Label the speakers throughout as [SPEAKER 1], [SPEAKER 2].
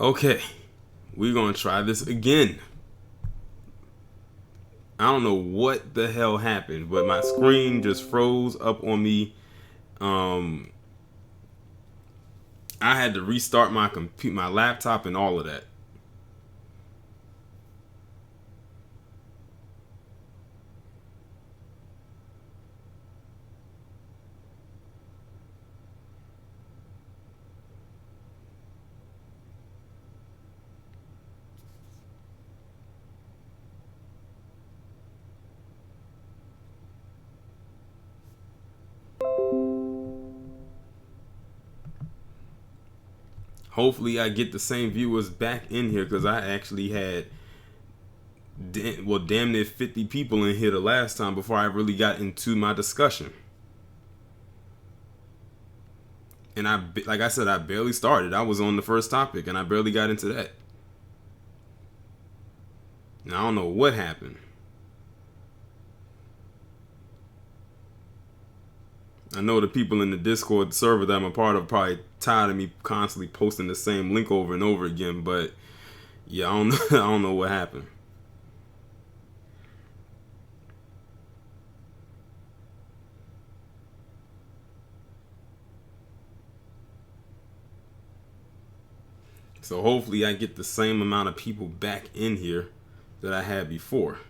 [SPEAKER 1] Okay, we're gonna try this again. I don't know what the hell happened, but my screen just froze up on me. Um, I had to restart my laptop, and all of that. Hopefully, I get the same viewers back in here because I actually had, damn near 50 people in here the last time before I really got into my discussion. And like I said, I barely started. I was on the first topic, and I barely got into that. And I don't know what happened. I know the people in the Discord server that I'm a part of probably tired of me constantly posting the same link over and over again, but yeah, I don't know, I don't know what happened. So hopefully I get the same amount of people back in here that I had before.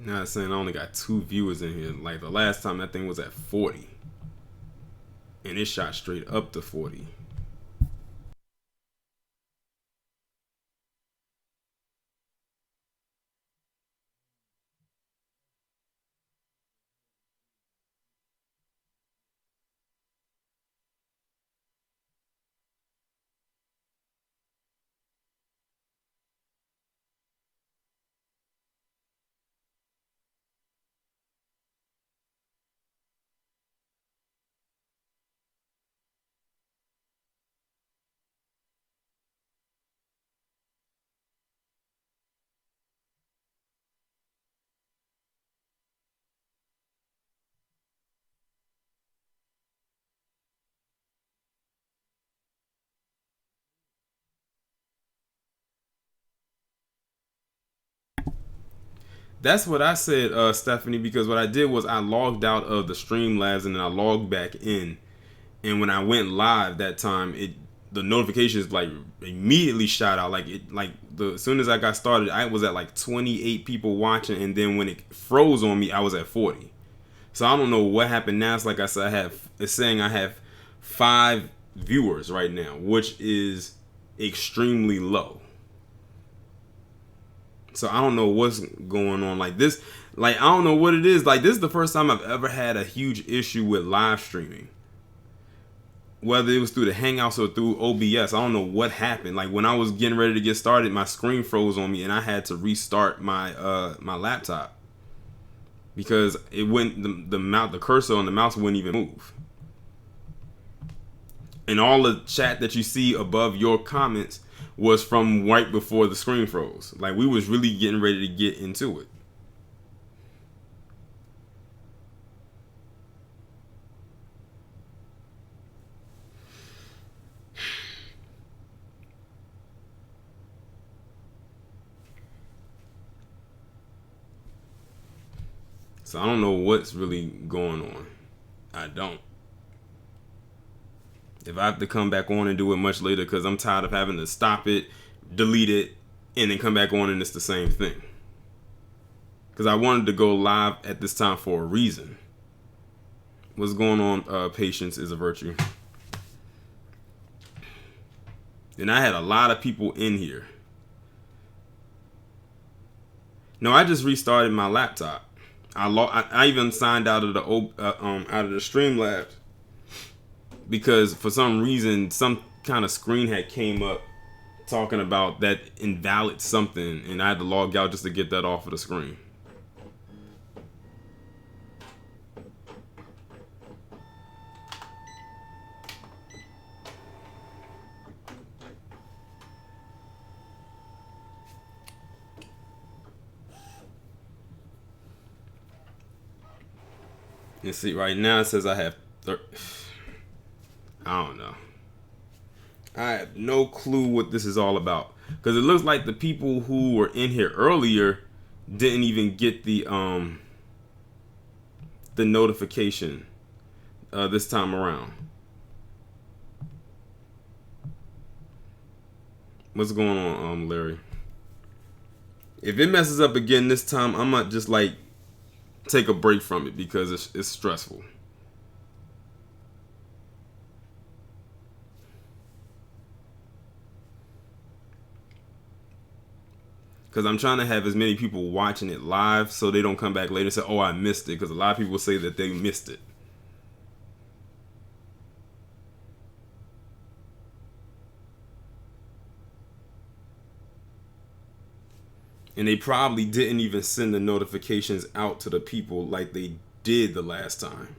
[SPEAKER 1] Now it's saying I only got 2 viewers in here. Like the last time that thing was at 40. And it shot straight up to 40. That's what I said, Stephanie, because what I did was I logged out of the Streamlabs and then I logged back in. And when I went live that time, the notifications like immediately shot out. As soon as I got started, I was at like 28 people watching, and then when it froze on me, I was at 40. So I don't know what happened now. It's like I said, it's saying I have 5 viewers right now, which is extremely low. So I don't know what's going on. Like this, like I don't know what it is. Like this is the first time I've ever had a huge issue with live streaming. Whether it was through the Hangouts or through OBS, I don't know what happened. Like when I was getting ready to get started, my screen froze on me, and I had to restart my laptop because it went the cursor on the mouse wouldn't even move. And all the chat that you see above your comments was from right before the screen froze. Like we was really getting ready to get into it. So I don't know what's really going on. I don't. If I have to come back on and do it much later because I'm tired of having to stop it, delete it, and then come back on and it's the same thing. Because I wanted to go live at this time for a reason. What's going on? Patience is a virtue. And I had a lot of people in here. No, I just restarted my laptop. I even signed out of the Streamlabs because for some reason some kind of screen had came up talking about that invalid something, and I had to log out just to get that off of the screen. And see, right now it says I have I don't know. I have no clue what this is all about. Because it looks like the people who were in here earlier didn't even get the notification this time around. What's going on, Larry? If it messes up again this time, I might just like take a break from it because it's stressful. Because I'm trying to have as many people watching it live so they don't come back later and say, oh, I missed it. Because a lot of people say that they missed it. And they probably didn't even send the notifications out to the people like they did the last time.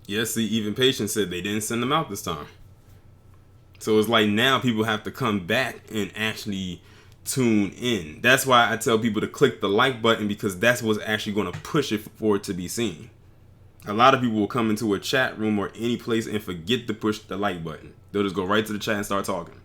[SPEAKER 1] Yes, see, even Patience said they didn't send them out this time. So it's like now people have to come back and actually tune in. That's why I tell people to click the like button, because that's what's actually going to push it for it to be seen. A lot of people will come into a chat room or any place and forget to push the like button. They'll just go right to the chat and start talking.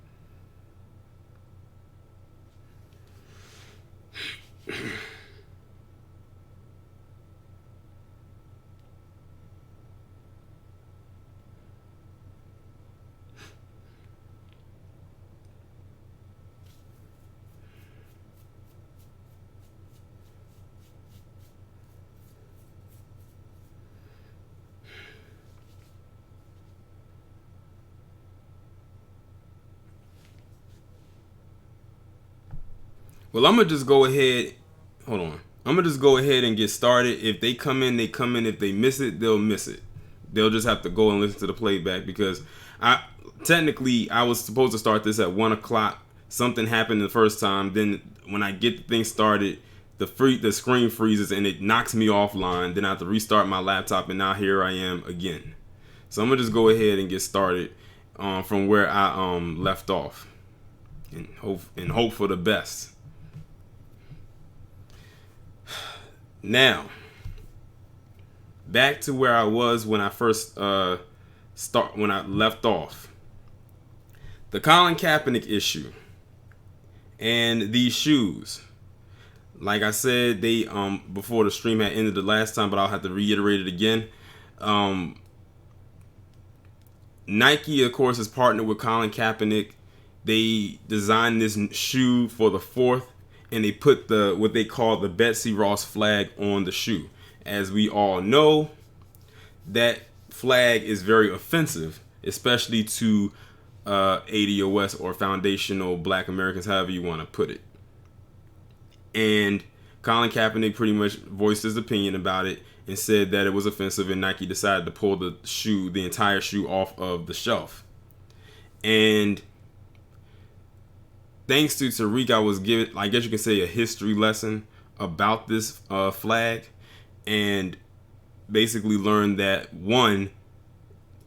[SPEAKER 1] Well, I'm going to just go ahead. Hold on. I'm going to just go ahead and get started. If they come in, they come in. If they miss it, they'll miss it. They'll just have to go and listen to the playback, because I was supposed to start this at 1 o'clock. Something happened the first time. Then when I get the thing started, the screen freezes and it knocks me offline. Then I have to restart my laptop, and now here I am again. So I'm going to just go ahead and get started from where I left off, and hope for the best. Now, back to where I was when I first when I left off. The Colin Kaepernick issue and these shoes. Like I said, they before the stream had ended the last time, but I'll have to reiterate it again. Nike, of course, is partnered with Colin Kaepernick. They designed this shoe for the 4th. And they put what they call the Betsy Ross flag on the shoe. As we all know, that flag is very offensive, especially to ADOS or foundational Black Americans, however you want to put it. And Colin Kaepernick pretty much voiced his opinion about it and said that it was offensive, and Nike decided to pull the entire shoe off of the shelf. And thanks to Tariq, I was given, I guess you can say, a history lesson about this flag. and basically learned that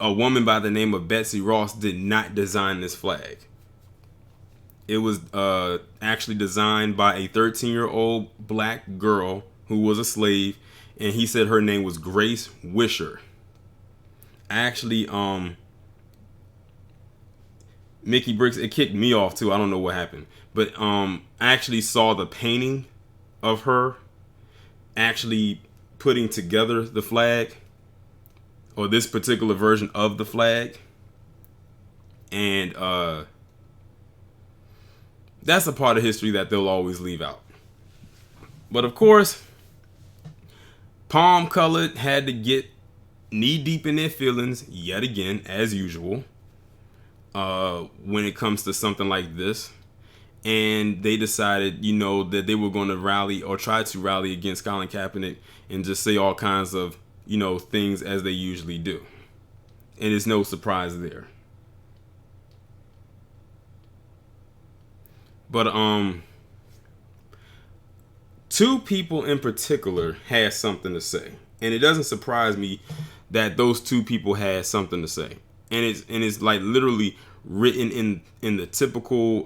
[SPEAKER 1] a woman by the name of Betsy Ross did not design this flag. It was actually designed by a 13-year-old black girl who was a slave, and he said her name was Grace Wisher. Actually, Mickey Briggs, it kicked me off too. I don't know what happened, but I actually saw the painting of her actually putting together the flag, or this particular version of the flag, and that's a part of history that they'll always leave out. But of course, Palm Colored had to get knee deep in their feelings yet again, as usual, when it comes to something like this. And they decided, that they were going to rally, or try to rally, against Colin Kaepernick and just say all kinds of, things as they usually do. And it's no surprise there. But two people in particular had something to say, and it doesn't surprise me that those two people had something to say, and it's like literally written in the typical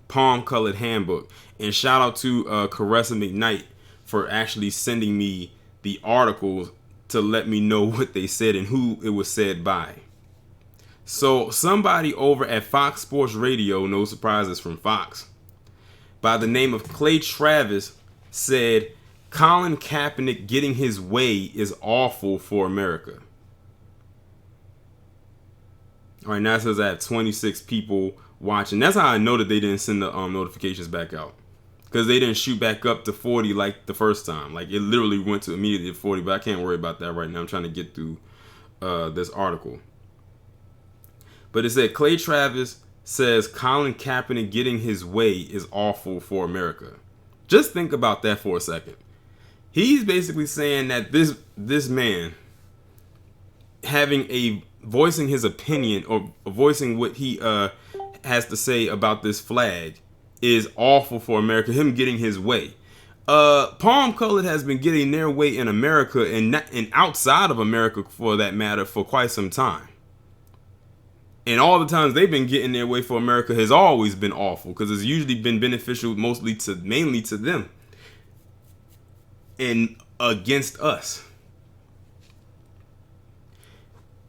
[SPEAKER 1] Palm Colored handbook. And shout out to Caressa McKnight for actually sending me the articles to let me know what they said and who it was said by. So somebody over at Fox Sports Radio, no surprises from Fox, by the name of Clay Travis, said Colin Kaepernick getting his way is awful for America. All right, now it says I have 26 people watching. That's how I know that they didn't send the notifications back out, because they didn't shoot back up to 40 like the first time. Like, it literally went to immediately 40, but I can't worry about that right now. I'm trying to get through this article. But it said Clay Travis says Colin Kaepernick getting his way is awful for America. Just think about that for a second. He's basically saying that this man voicing his opinion, or voicing what he has to say about this flag, is awful for America. Him getting his way. Palm Colored has been getting their way in America, and outside of America for that matter, for quite some time. And all the times they've been getting their way for America has always been awful, because it's usually been beneficial mainly to them and against us.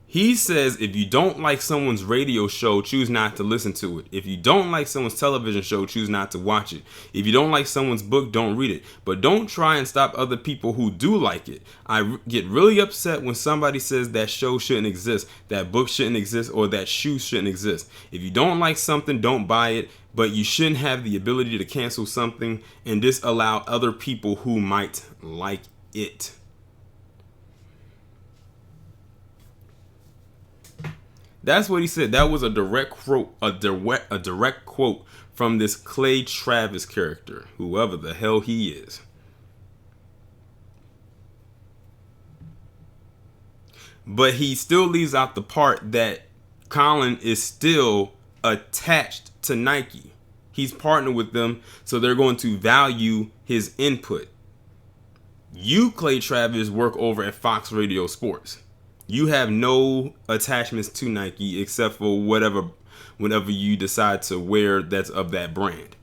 [SPEAKER 1] He says if you don't like someone's radio show, choose not to listen to it. If you don't like someone's television show, choose not to watch it. If you don't like someone's book, don't read it. But don't try and stop other people who do like it. I get really upset when somebody says that show shouldn't exist, that book shouldn't exist, or that shoe shouldn't exist. If you don't like something, don't buy it. But you shouldn't have the ability to cancel something and disallow other people who might like it. That's what he said. That was a direct quote from this Clay Travis character, whoever the hell he is. But he still leaves out the part that Colin is still attached to Nike. He's partnered with them, so they're going to value his input. You, Clay Travis, work over at Fox Radio Sports. You have no attachments to Nike except for whenever you decide to wear that's of that brand.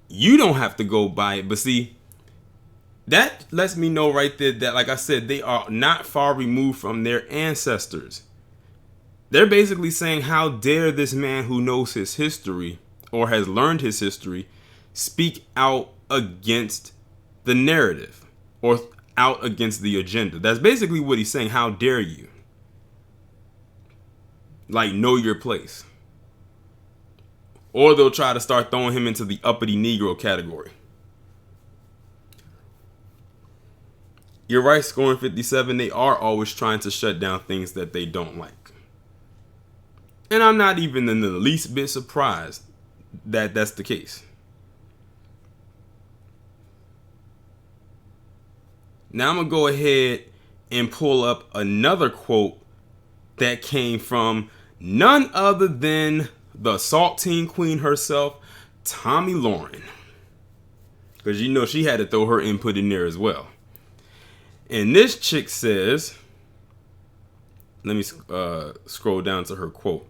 [SPEAKER 1] You don't have to go buy it. But see, that lets me know right there that, like I said, they are not far removed from their ancestors. They're basically saying, how dare this man who knows his history, or has learned his history, speak out against the narrative, or out against the agenda. That's basically what he's saying. How dare you? Like, know your place. Or they'll try to start throwing him into the uppity Negro category. You're right, scoring 57. They are always trying to shut down things that they don't like. And I'm not even in the least bit surprised that that's the case. Now I'm going to go ahead and pull up another quote that came from none other than the Saltine Queen herself, Tomi Lahren. Because you know she had to throw her input in there as well. And this chick says, let me scroll down to her quote.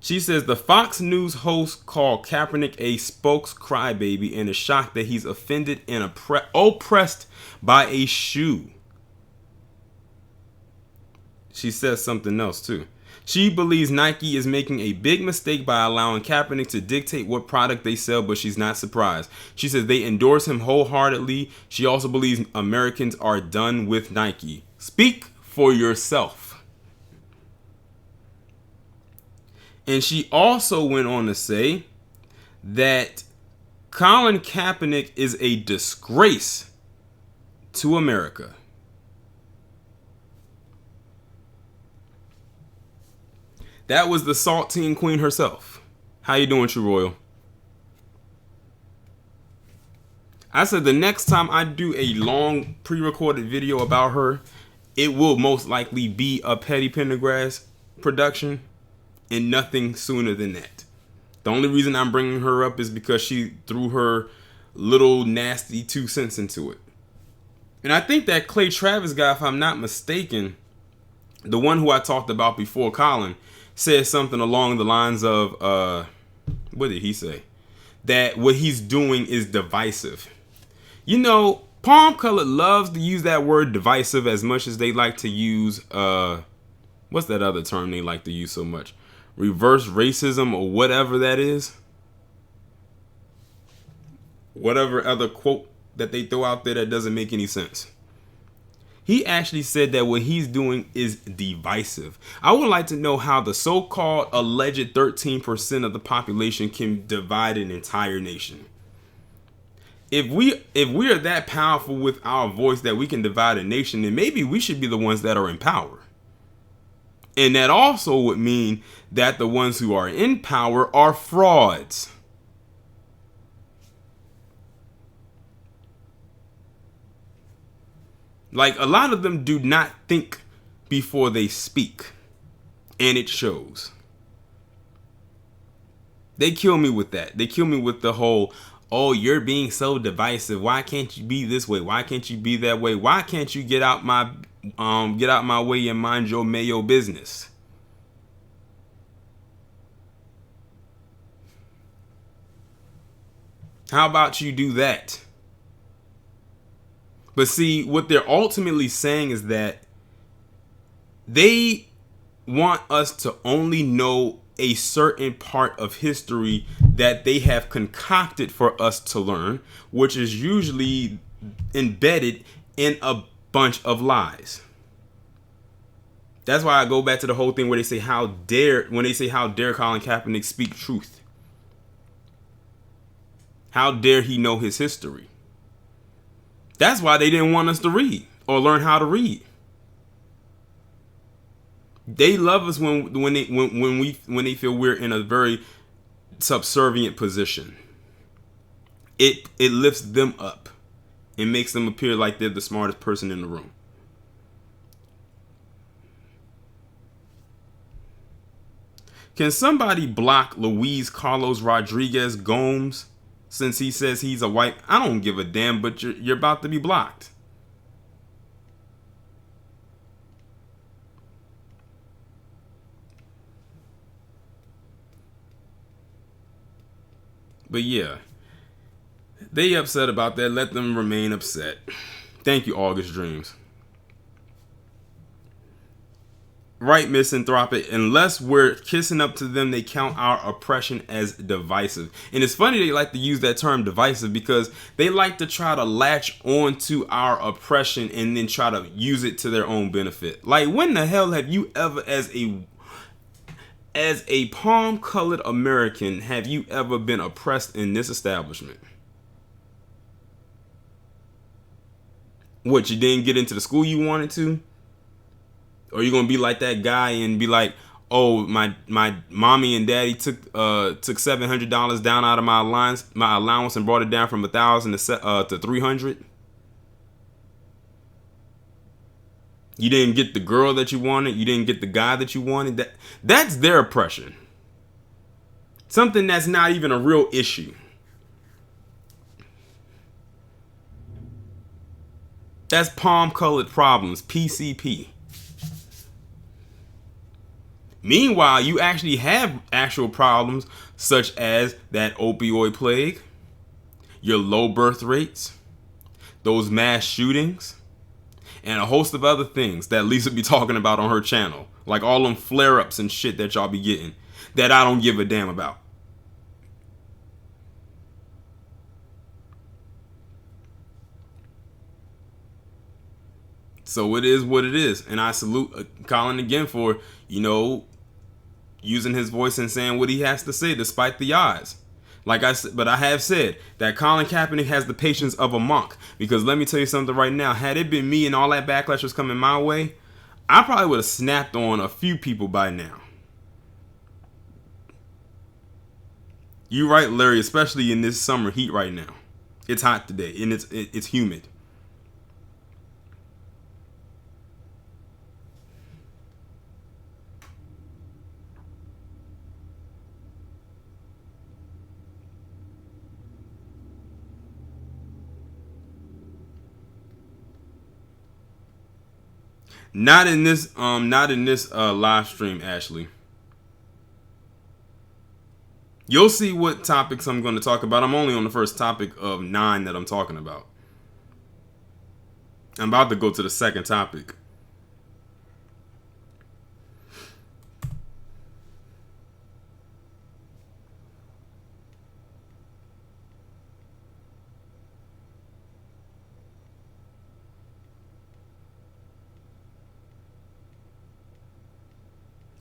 [SPEAKER 1] She says the Fox News host called Kaepernick a spokes crybaby and is shocked that he's offended and oppressed by a shoe. She says something else too. She believes Nike is making a big mistake by allowing Kaepernick to dictate what product they sell, but she's not surprised. She says they endorse him wholeheartedly. She also believes Americans are done with Nike. Speak for yourself. And she also went on to say that Colin Kaepernick is a disgrace to America. That was the saltine queen herself. How you doing, True Royal? I said the next time I do a long pre-recorded video about her, it will most likely be a Petty Pendergrass production. And nothing sooner than that. The only reason I'm bringing her up is because she threw her little nasty 2 cents into it. And I think that Clay Travis guy, if I'm not mistaken, the one who I talked about before, Colin, said something along the lines of, what did he say? That what he's doing is divisive. You know, Palm Colored loves to use that word divisive as much as they like to use, what's that other term they like to use so much? Reverse racism or whatever that is. Whatever other quote that they throw out there that doesn't make any sense. He actually said that what he's doing is divisive. I would like to know how the so-called alleged 13% of the population can divide an entire nation. If we are that powerful with our voice that we can divide a nation, then maybe we should be the ones that are in power. And that also would mean that the ones who are in power are frauds. Like, a lot of them do not think before they speak. And it shows. They kill me with that. They kill me with the whole, oh, you're being so divisive. Why can't you be this way? Why can't you be that way? Why can't you get out my way and mind your mayo business? How about you do that? But see, what they're ultimately saying is that they want us to only know a certain part of history that they have concocted for us to learn, which is usually embedded in a bunch of lies. That's why I go back to the whole thing where they say how dare Colin Kaepernick speak truth. How dare he know his history? That's why they didn't want us to read or learn how to read. They love us when they feel we're in a very subservient position. It lifts them up and makes them appear like they're the smartest person in the room. Can somebody block Luis Carlos Rodriguez Gomes since he says he's a white? I don't give a damn, but you're about to be blocked. But yeah, they upset about that. Let them remain upset. Thank you, August Dreams. Right, Misanthropic. Unless we're kissing up to them, they count our oppression as divisive. And it's funny they like to use that term divisive because they like to try to latch on to our oppression and then try to use it to their own benefit. Like, when the hell have you ever, as a palm-colored American, have you ever been oppressed in this establishment? What, you didn't get into the school you wanted to? Or you gonna be like that guy and be like, oh, my mommy and daddy took $700 down out of my allowance and brought it down from $1,000 to $300? You didn't get the girl that you wanted. You didn't get the guy that you wanted. That's their oppression. Something that's not even a real issue. That's palm colored problems, PCP. Meanwhile, you actually have actual problems such as that opioid plague, your low birth rates, those mass shootings, and a host of other things that Lisa be talking about on her channel. Like all them flare-ups and shit that y'all be getting that I don't give a damn about. So it is what it is. And I salute Colin again for, using his voice and saying what he has to say despite the odds. Like I said, but I have said that Colin Kaepernick has the patience of a monk. Because let me tell you something right now. Had it been me and all that backlash was coming my way, I probably would have snapped on a few people by now. You right, Larry, especially in this summer heat right now. It's hot today and it's humid. Not in this live stream, Ashley. You'll see what topics I'm going to talk about. I'm only on the first topic of 9 that I'm talking about. I'm about to go to the second topic.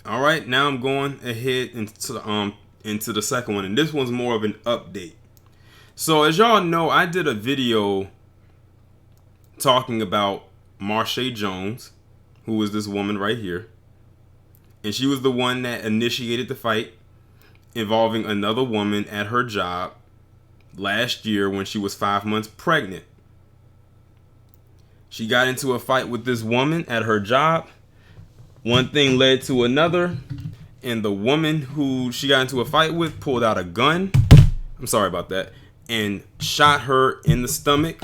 [SPEAKER 1] All right, now I'm going ahead into the second one, and this one's more of an update. So as y'all know, I did a video talking about Marshae Jones, who was this woman right here, and she was the one that initiated the fight involving another woman at her job last year when she was 5 months pregnant. She got into a fight with this woman at her job. One thing led to another, and the woman who she got into a fight with pulled out a gun. I'm sorry about that. And shot her in the stomach,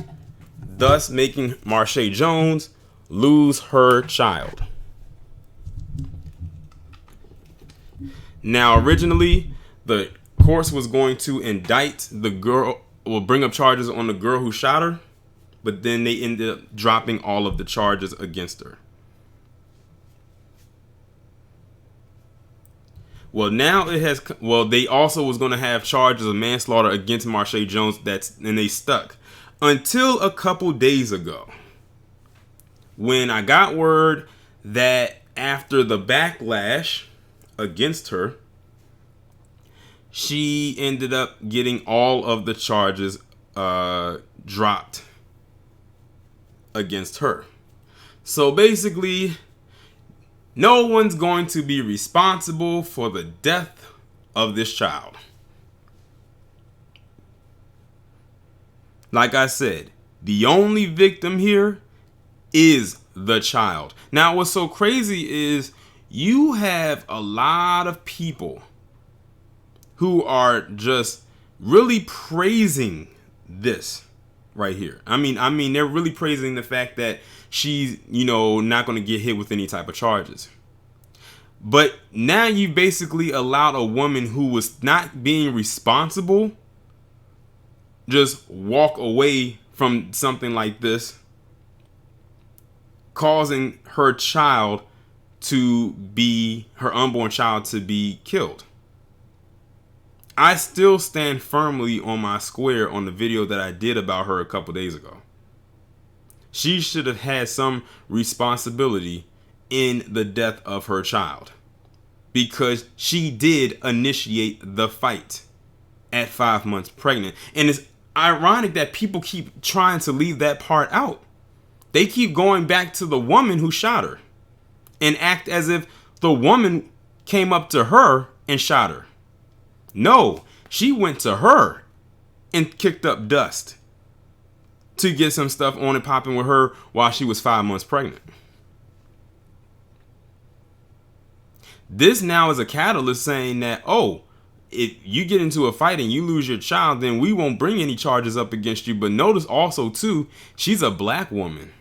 [SPEAKER 1] thus making Marshae Jones lose her child. Now, originally, the courts was going to indict the girl, or bring up charges on the girl who shot her, but then they ended up dropping all of the charges against her. Well, now it has. Well, they also was going to have charges of manslaughter against Marshae Jones. And they stuck until a couple days ago, when I got word that after the backlash against her, she ended up getting all of the charges dropped against her. So basically, no one's going to be responsible for the death of this child. Like I said, the only victim here is the child. Now, what's so crazy is you have a lot of people who are just really praising this right here. I mean, they're really praising the fact that she's, not going to get hit with any type of charges. But now you basically allowed a woman who was not being responsible just walk away from something like this, causing her unborn child to be killed. I still stand firmly on my square on the video that I did about her a couple days ago. She should have had some responsibility in the death of her child, because she did initiate the fight at 5 months pregnant. And it's ironic that people keep trying to leave that part out. They keep going back to the woman who shot her and act as if the woman came up to her and shot her. No, she went to her and kicked up dust to get some stuff on and popping with her while she was 5 months pregnant. This now is a catalyst saying that, if you get into a fight and you lose your child, then we won't bring any charges up against you. But notice also, too, she's a black woman.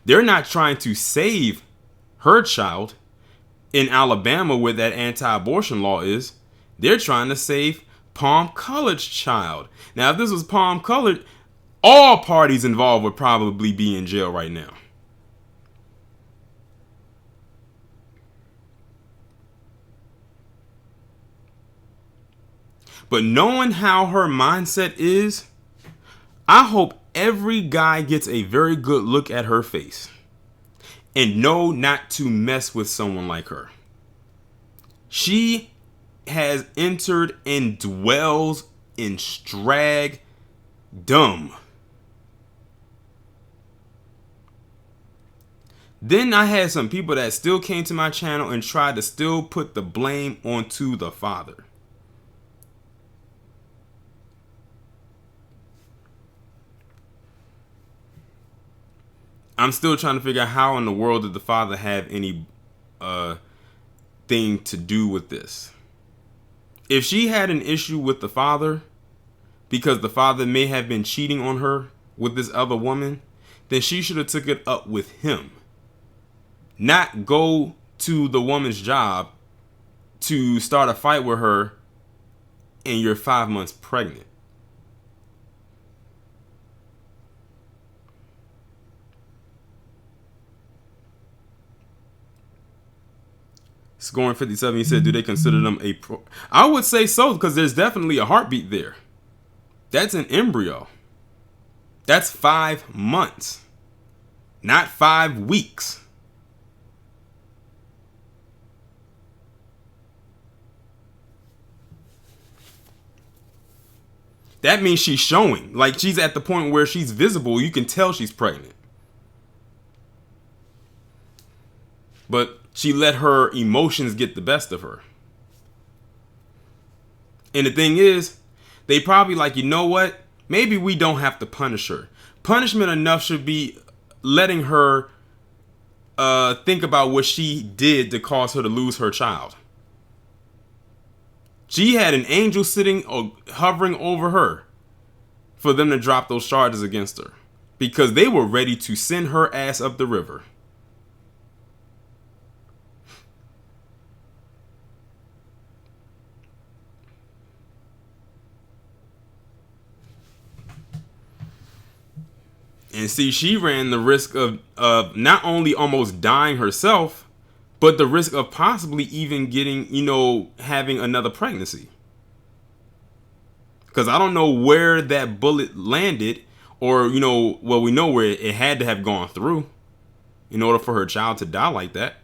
[SPEAKER 1] They're not trying to save her child in Alabama where that anti-abortion law is. They're trying to save Palm Colored's child. Now, if this was Palm Colored, all parties involved would probably be in jail right now. But knowing how her mindset is, I hope every guy gets a very good look at her face and know not to mess with someone like her. She has entered and dwells in strag dumb. Then I had some people that still came to my channel and tried to still put the blame onto the father. I'm still trying to figure out how in the world did the father have any thing to do with this. If she had an issue with the father because the father may have been cheating on her with this other woman, then she should have took it up with him. Not go to the woman's job to start a fight with her and you're 5 months pregnant. Scoring 57, he said, do they consider them a pro? I would say so, because there's definitely a heartbeat there. That's an embryo. That's 5 months, not 5 weeks. That means she's showing. Like, she's at the point where she's visible. You can tell she's pregnant. But she let her emotions get the best of her. And the thing is, they probably like, you know what? Maybe we don't have to punish her. Punishment enough should be letting her think about what she did to cause her to lose her child. She had an angel sitting or hovering over her for them to drop those charges against her, because they were ready to send her ass up the river. And see, she ran the risk of not only almost dying herself, but the risk of possibly even getting, having another pregnancy. Because I don't know where that bullet landed, or, we know where it had to have gone through in order for her child to die like that.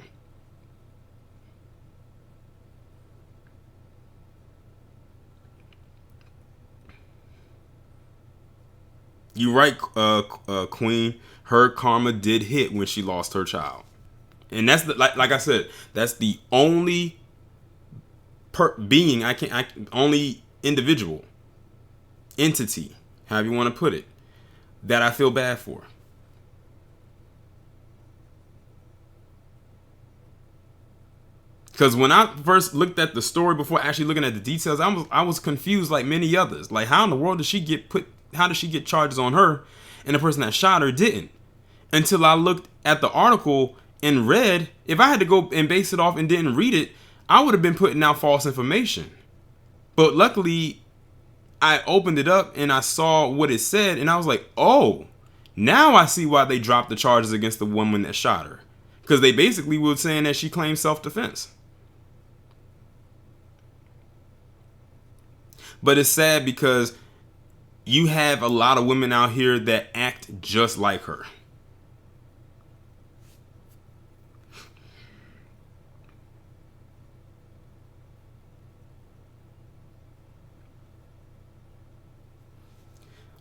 [SPEAKER 1] You're right, Queen. Her karma did hit when she lost her child, and that's like I said, that's the only being only individual, entity, however you want to put it, that I feel bad for. Because when I first looked at the story before actually looking at the details, I was confused like many others. Like, how in the world did she get put? How did she get charges on her and the person that shot her didn't? Until I looked at the article and read. If I had to go and base it off and didn't read it, I would have been putting out false information. But luckily, I opened it up and I saw what it said, and I was like, oh, now I see why they dropped the charges against the woman that shot her. Because they basically were saying that she claimed self-defense. But it's sad because you have a lot of women out here that act just like her.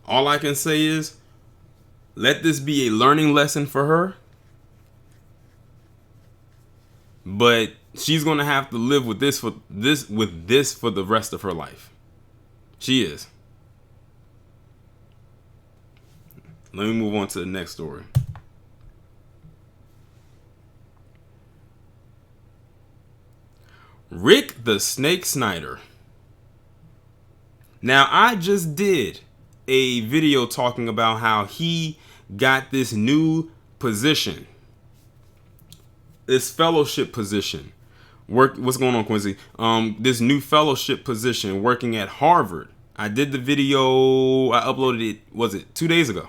[SPEAKER 1] All I can say is, let this be a learning lesson for her. But she's going to have to live with this for the rest of her life. She is. Let me move on to the next story. Rick the Snake Snyder. Now, I just did a video talking about how he got this new position, this fellowship position. What's going on, Quincy? This new fellowship position working at Harvard. I did the video. I uploaded it. Was it 2 days ago?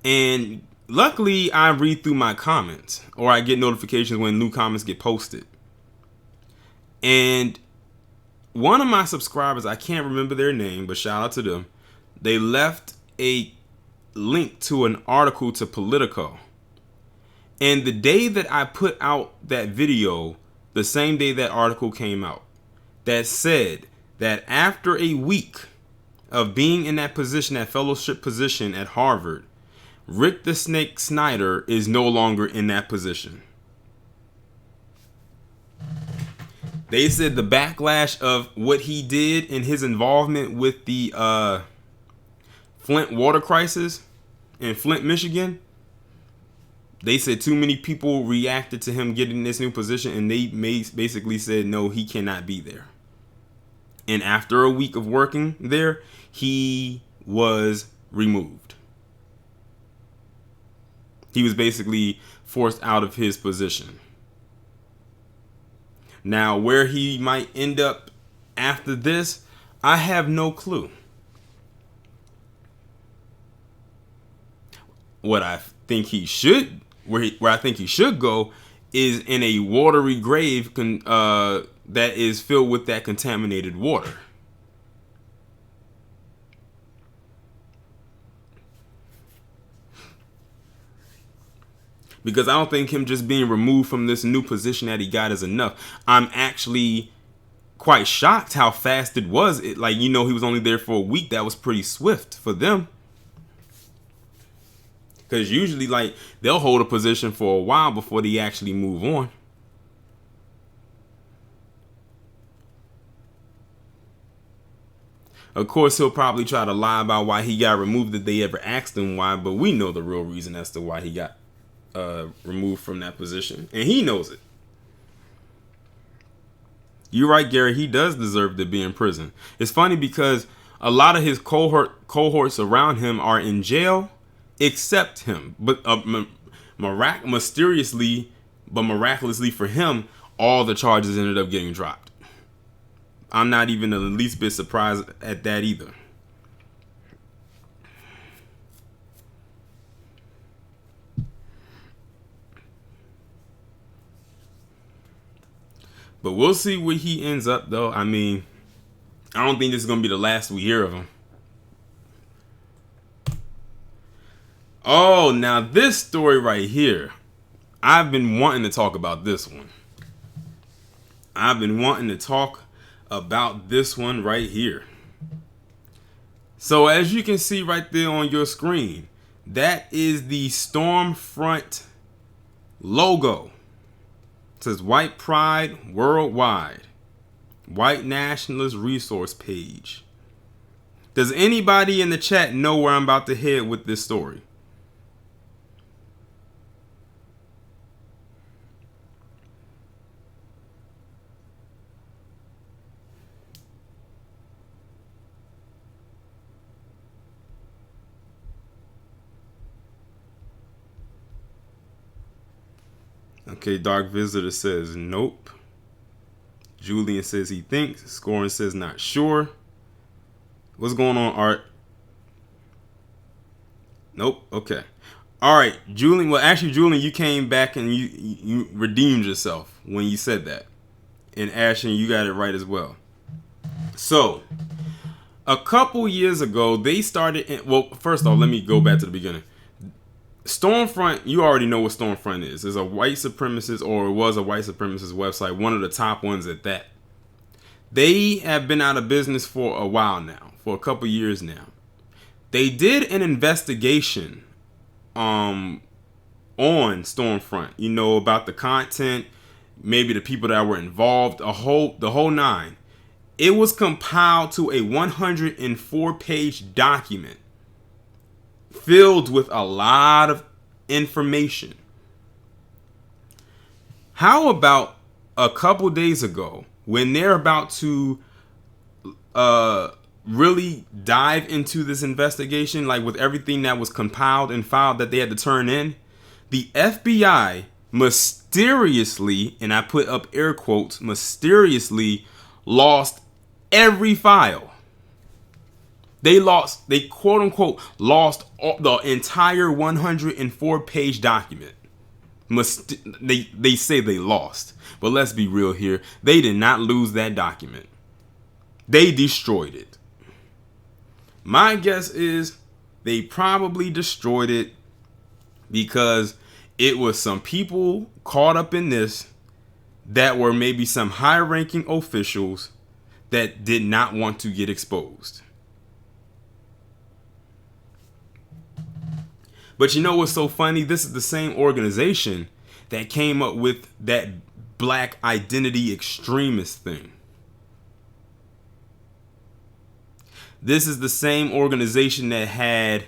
[SPEAKER 1] And luckily, I read through my comments, or I get notifications when new comments get posted. And one of my subscribers, I can't remember their name, but shout out to them. They left a link to an article to Politico. And the day that I put out that video, the same day that article came out, that said that after a week of being in that position, that fellowship position at Harvard, Rick the Snake Snyder is no longer in that position. They said the backlash of what he did in his involvement with the Flint water crisis in Flint, Michigan. They said too many people reacted to him getting this new position, and they basically said, no, he cannot be there. And after a week of working there, he was removed. He was basically forced out of his position. Now, where he might end up after this, I have no clue. What I think he should, where I think he should go, is in a watery grave that is filled with that contaminated water. Because I don't think him just being removed from this new position that he got is enough. I'm actually quite shocked how fast it was. He was only there for a week. That was pretty swift for them. Because usually, they'll hold a position for a while before they actually move on. Of course, he'll probably try to lie about why he got removed if they ever asked him why, but we know the real reason as to why he got removed from that position, and he knows it. You're right, Gary. He does deserve to be in prison. It's funny because a lot of his cohorts around him are in jail, except him. But miraculously for him, all the charges ended up getting dropped. I'm not even the least bit surprised at that either. But we'll see where he ends up, though. I mean, I don't think this is going to be the last we hear of him. Oh, now this story right here. I've been wanting to talk about this one. Right here. So as you can see right there on your screen, that is the Stormfront logo. It says White Pride Worldwide. White Nationalist Resource Page. Does anybody in the chat know where I'm about to head with this story? Okay, Dark Visitor says nope. Julian says he thinks. Scoring says not sure. What's going on, Art? Nope. Okay. All right, Julian. Well, actually, Julian, you came back and you redeemed yourself when you said that. And Ashton, you got it right as well. So, a couple years ago, they started. Well, first off, let me go back to the beginning. Stormfront, you already know what Stormfront is. It's a white supremacist, or it was a white supremacist website, one of the top ones at that. They have been out of business for a while now, for a couple years now. They did an investigation on Stormfront, about the content, maybe the people that were involved, the whole nine. It was compiled to a 104-page document filled with a lot of information. How about a couple days ago, when they're about to really dive into this investigation, like with everything that was compiled and filed that they had to turn in, the FBI mysteriously, and I put up air quotes, mysteriously lost every file. They quote unquote lost the entire 104 page document. They say they lost, but let's be real here. They did not lose that document. They destroyed it. My guess is they probably destroyed it because it was some people caught up in this that were maybe some high ranking officials that did not want to get exposed. But you know what's so funny? This is the same organization that came up with that black identity extremist thing. This is the same organization that had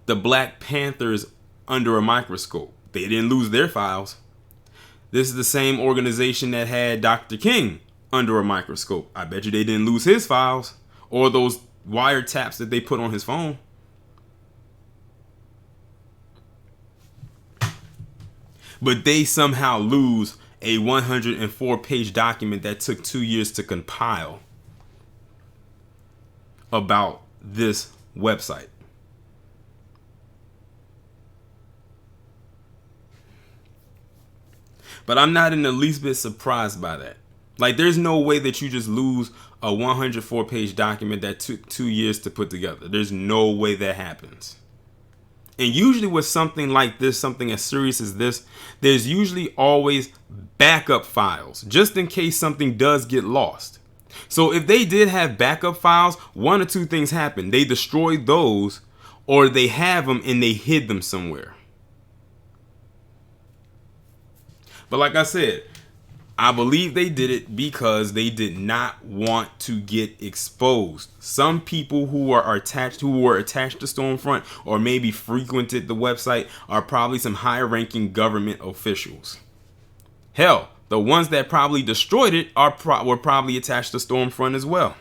[SPEAKER 1] the Black Panthers under a microscope. They didn't lose their files. This is the same organization that had Dr. King under a microscope. I bet you they didn't lose his files or those wiretaps that they put on his phone. But they somehow lose a 104 page document that took 2 years to compile about this website. But I'm not in the least bit surprised by that. Like, there's no way that you just lose a 104 page document that took 2 years to put together. There's no way that happens. And usually with something like this, something as serious as this, there's usually always backup files, just in case something does get lost. So if they did have backup files, one or two things happen. They destroyed those, or they have them and they hid them somewhere. But like I said, I believe they did it because they did not want to get exposed. Some people who were attached to Stormfront or maybe frequented the website are probably some high-ranking government officials. Hell, the ones that probably destroyed it were probably attached to Stormfront as well.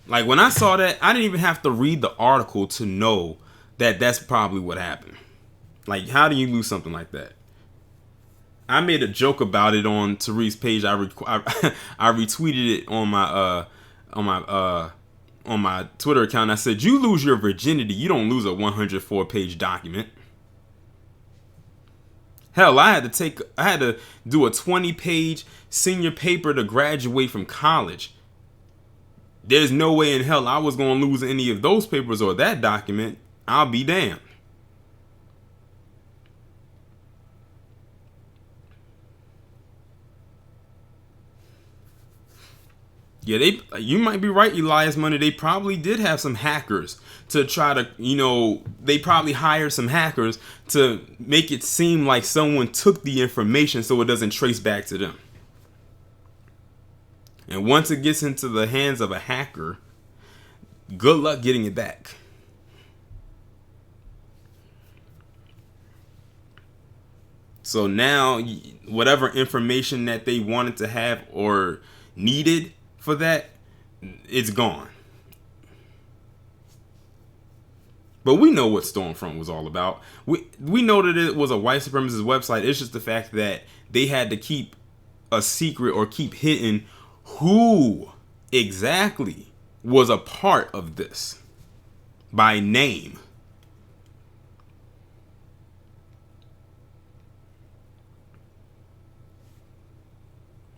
[SPEAKER 1] Like, when I saw that, I didn't even have to read the article to know that that's probably what happened. Like, how do you lose something like that? I made a joke about it on Tariq's page. I retweeted it on my Twitter account. I said, "You lose your virginity, you don't lose a 104 page document." Hell, I had to do a 20 page senior paper to graduate from college. There's no way in hell I was going to lose any of those papers or that document. I'll be damned. Yeah, you might be right, Elias Money. They probably did have some hackers to try to, they probably hired some hackers to make it seem like someone took the information so it doesn't trace back to them. And once it gets into the hands of a hacker, good luck getting it back. So now, whatever information that they wanted to have or needed for that, it's gone. But we know what Stormfront was all about. We know that it was a white supremacist website. It's just the fact that they had to keep a secret or keep hidden who exactly was a part of this by name.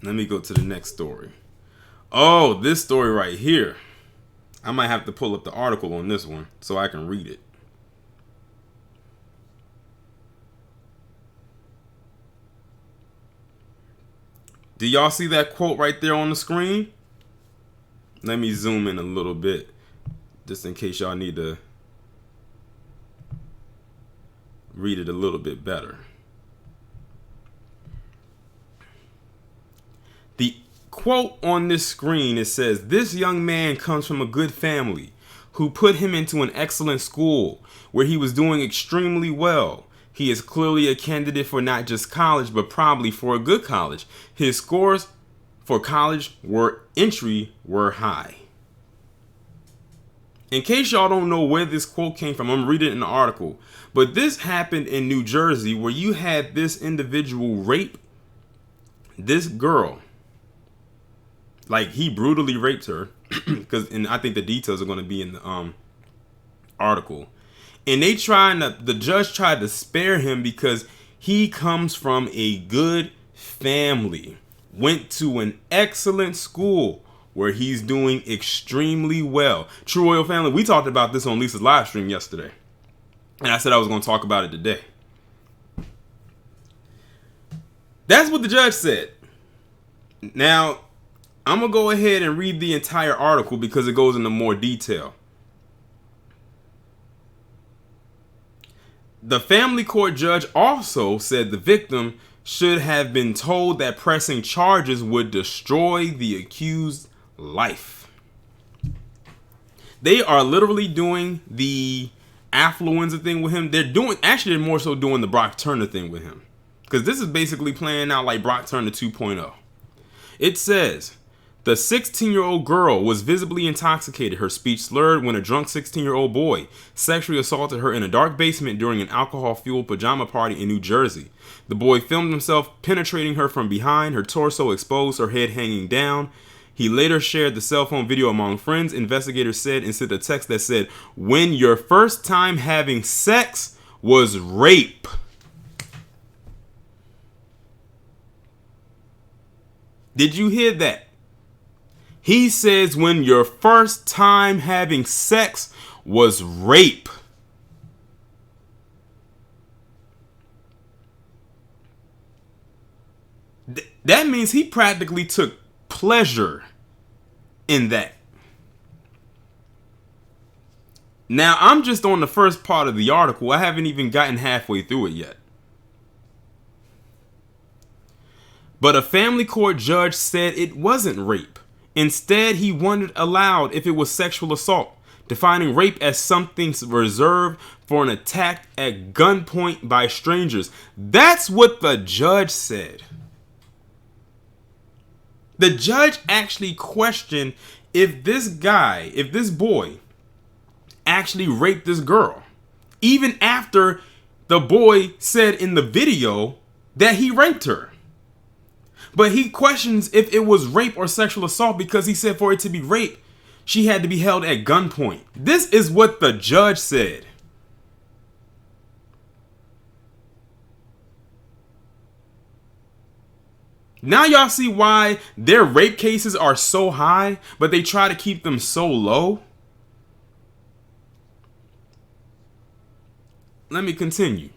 [SPEAKER 1] Let me go to the next story. Oh, this story right here. I might have to pull up the article on this one so I can read it. Do y'all see that quote right there on the screen? Let me zoom in a little bit just in case y'all need to read it a little bit better. The quote on this screen, it says, "This young man comes from a good family who put him into an excellent school where he was doing extremely well. He is clearly a candidate for not just college, but probably for a good college. His scores for college were high. In case y'all don't know where this quote came from, I'm reading it in the article. But this happened in New Jersey where you had this individual rape this girl. Like, he brutally raped her. And I think the details are going to be in the article. And the judge tried to spare him because he comes from a good family. Went to an excellent school where he's doing extremely well. True Royal Family, we talked about this on Lisa's live stream yesterday. And I said I was going to talk about it today. That's what the judge said. Now, I'm going to go ahead and read the entire article because it goes into more detail. The family court judge also said the victim should have been told that pressing charges would destroy the accused's life. They are literally doing the affluenza thing with him. They're more so doing the Brock Turner thing with him. Because this is basically playing out like Brock Turner 2.0. It says, the 16-year-old girl was visibly intoxicated, her speech slurred when a drunk 16-year-old boy sexually assaulted her in a dark basement during an alcohol-fueled pajama party in New Jersey. The boy filmed himself penetrating her from behind, her torso exposed, her head hanging down. He later shared the cell phone video among friends. Investigators said and sent a text that said, "When your first time having sex was rape." Did you hear that? He says when your first time having sex was rape. That means he practically took pleasure in that. Now, I'm just on the first part of the article. I haven't even gotten halfway through it yet. But a family court judge said it wasn't rape. Instead, he wondered aloud if it was sexual assault, defining rape as something reserved for an attack at gunpoint by strangers. That's what the judge said. The judge actually questioned if this boy, actually raped this girl, even after the boy said in the video that he raped her. But he questions if it was rape or sexual assault because he said for it to be rape, she had to be held at gunpoint. This is what the judge said. Now y'all see why their rape cases are so high, but they try to keep them so low? Let me continue.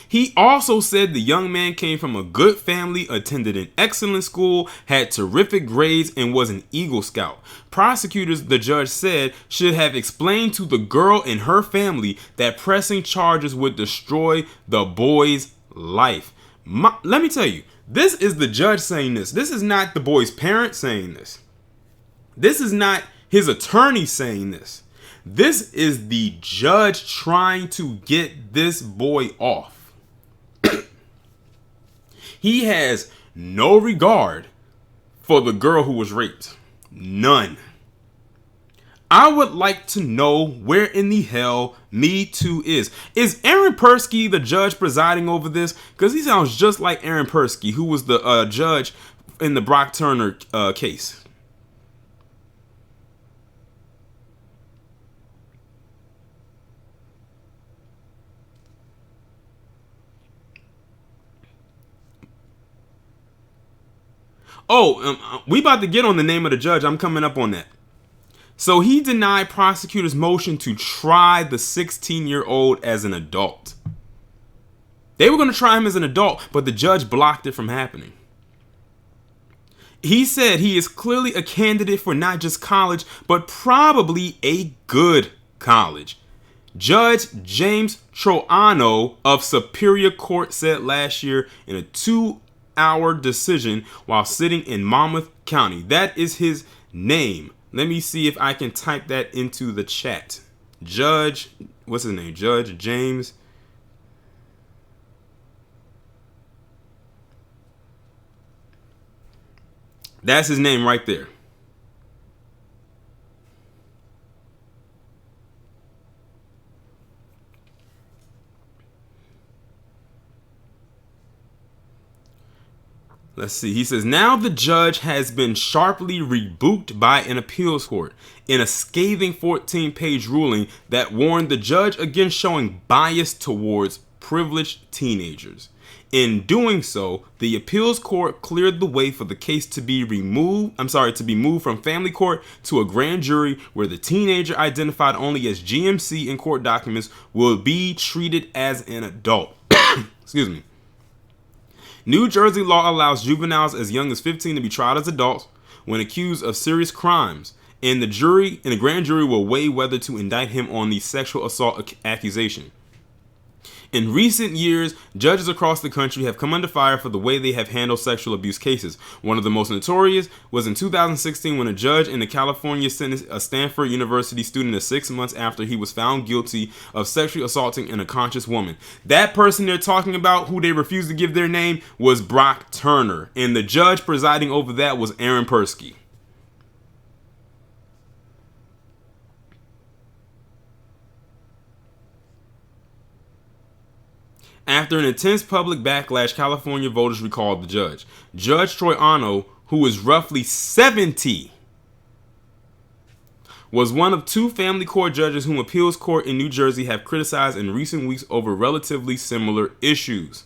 [SPEAKER 1] He also said the young man came from a good family, attended an excellent school, had terrific grades, and was an Eagle Scout. Prosecutors, the judge said, should have explained to the girl and her family that pressing charges would destroy the boy's life. Let me tell you, this is the judge saying this. This is not the boy's parents saying this. This is not his attorney saying this. This is the judge trying to get this boy off. He has no regard for the girl who was raped. None. I would like to know where in the hell Me Too is. Is Aaron Persky the judge presiding over this? Because he sounds just like Aaron Persky, who was the judge in the Brock Turner case. We about to get on the name of the judge. I'm coming up on that. So he denied prosecutors' motion to try the 16-year-old as an adult. They were going to try him as an adult, but the judge blocked it from happening. He said he is clearly a candidate for not just college, but probably a good college. Judge James Troiano of Superior Court said last year in a 2-hour decision while sitting in Monmouth County. That is his name, Let me see if I can type that into the chat. Judge, what's his name? Judge James. That's his name right there. Let's see. He says, now the judge has been sharply rebuked by an appeals court in a scathing 14-page ruling that warned the judge against showing bias towards privileged teenagers. In doing so, the appeals court cleared the way for the case to be moved from family court to a grand jury where the teenager, identified only as GMC in court documents, will be treated as an adult. Excuse me. New Jersey law allows juveniles as young as 15 to be tried as adults when accused of serious crimes, and the grand jury will weigh whether to indict him on the sexual assault accusation. In recent years, judges across the country have come under fire for the way they have handled sexual abuse cases. One of the most notorious was in 2016 when a judge in California sentenced a Stanford University student to 6 months after he was found guilty of sexually assaulting an unconscious woman. That person they're talking about, who they refused to give their name, was Brock Turner, and the judge presiding over that was Aaron Persky. After an intense public backlash, California voters recalled the judge. Judge Troiano, who is roughly 70, was one of two family court judges whom appeals court in New Jersey have criticized in recent weeks over relatively similar issues.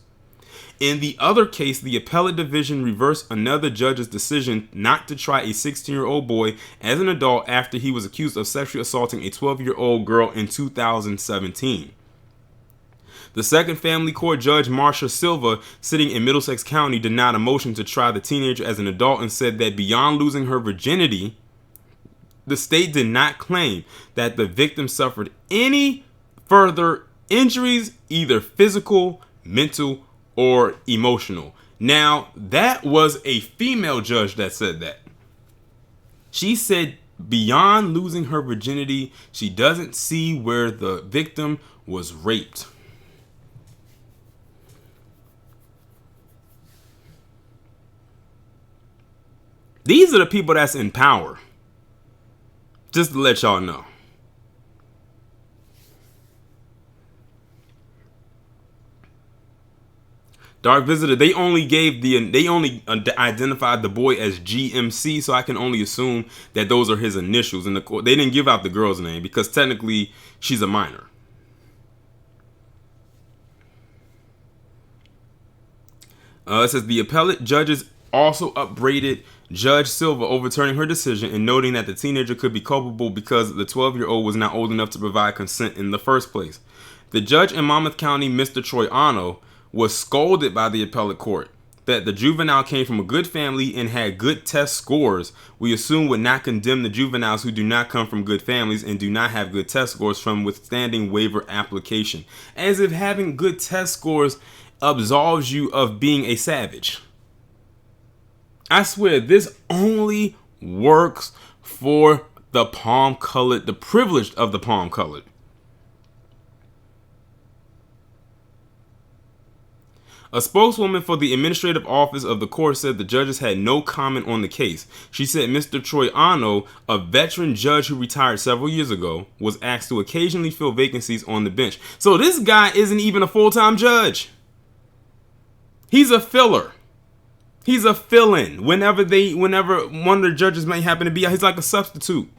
[SPEAKER 1] In the other case, the appellate division reversed another judge's decision not to try a 16-year-old boy as an adult after he was accused of sexually assaulting a 12-year-old girl in 2017. The second family court judge, Marcia Silva, sitting in Middlesex County, denied a motion to try the teenager as an adult and said that beyond losing her virginity, the state did not claim that the victim suffered any further injuries, either physical, mental, or emotional. Now, that was a female judge that said that. She said beyond losing her virginity, she doesn't see where the victim was raped. These are the people that's in power. Just to let y'all know. Dark Visitor, they only identified the boy as GMC, so I can only assume that those are his initials. And they didn't give out the girl's name because technically she's a minor. It says the appellate judges also upbraided Judge Silva, overturning her decision and noting that the teenager could be culpable because the 12-year-old was not old enough to provide consent in the first place. The judge in Monmouth County, Mr. Troiano, was scolded by the appellate court that the juvenile came from a good family and had good test scores. We assume would not condemn the juveniles who do not come from good families and do not have good test scores from withstanding waiver application. As if having good test scores absolves you of being a savage. I swear, this only works for the palm-colored, the privileged of the palm-colored. A spokeswoman for the administrative office of the court said the judges had no comment on the case. She said Mr. Troiano, a veteran judge who retired several years ago, was asked to occasionally fill vacancies on the bench. So this guy isn't even a full-time judge. He's a filler. He's a fill-in. Whenever one of the judges may happen to be out, he's like a substitute.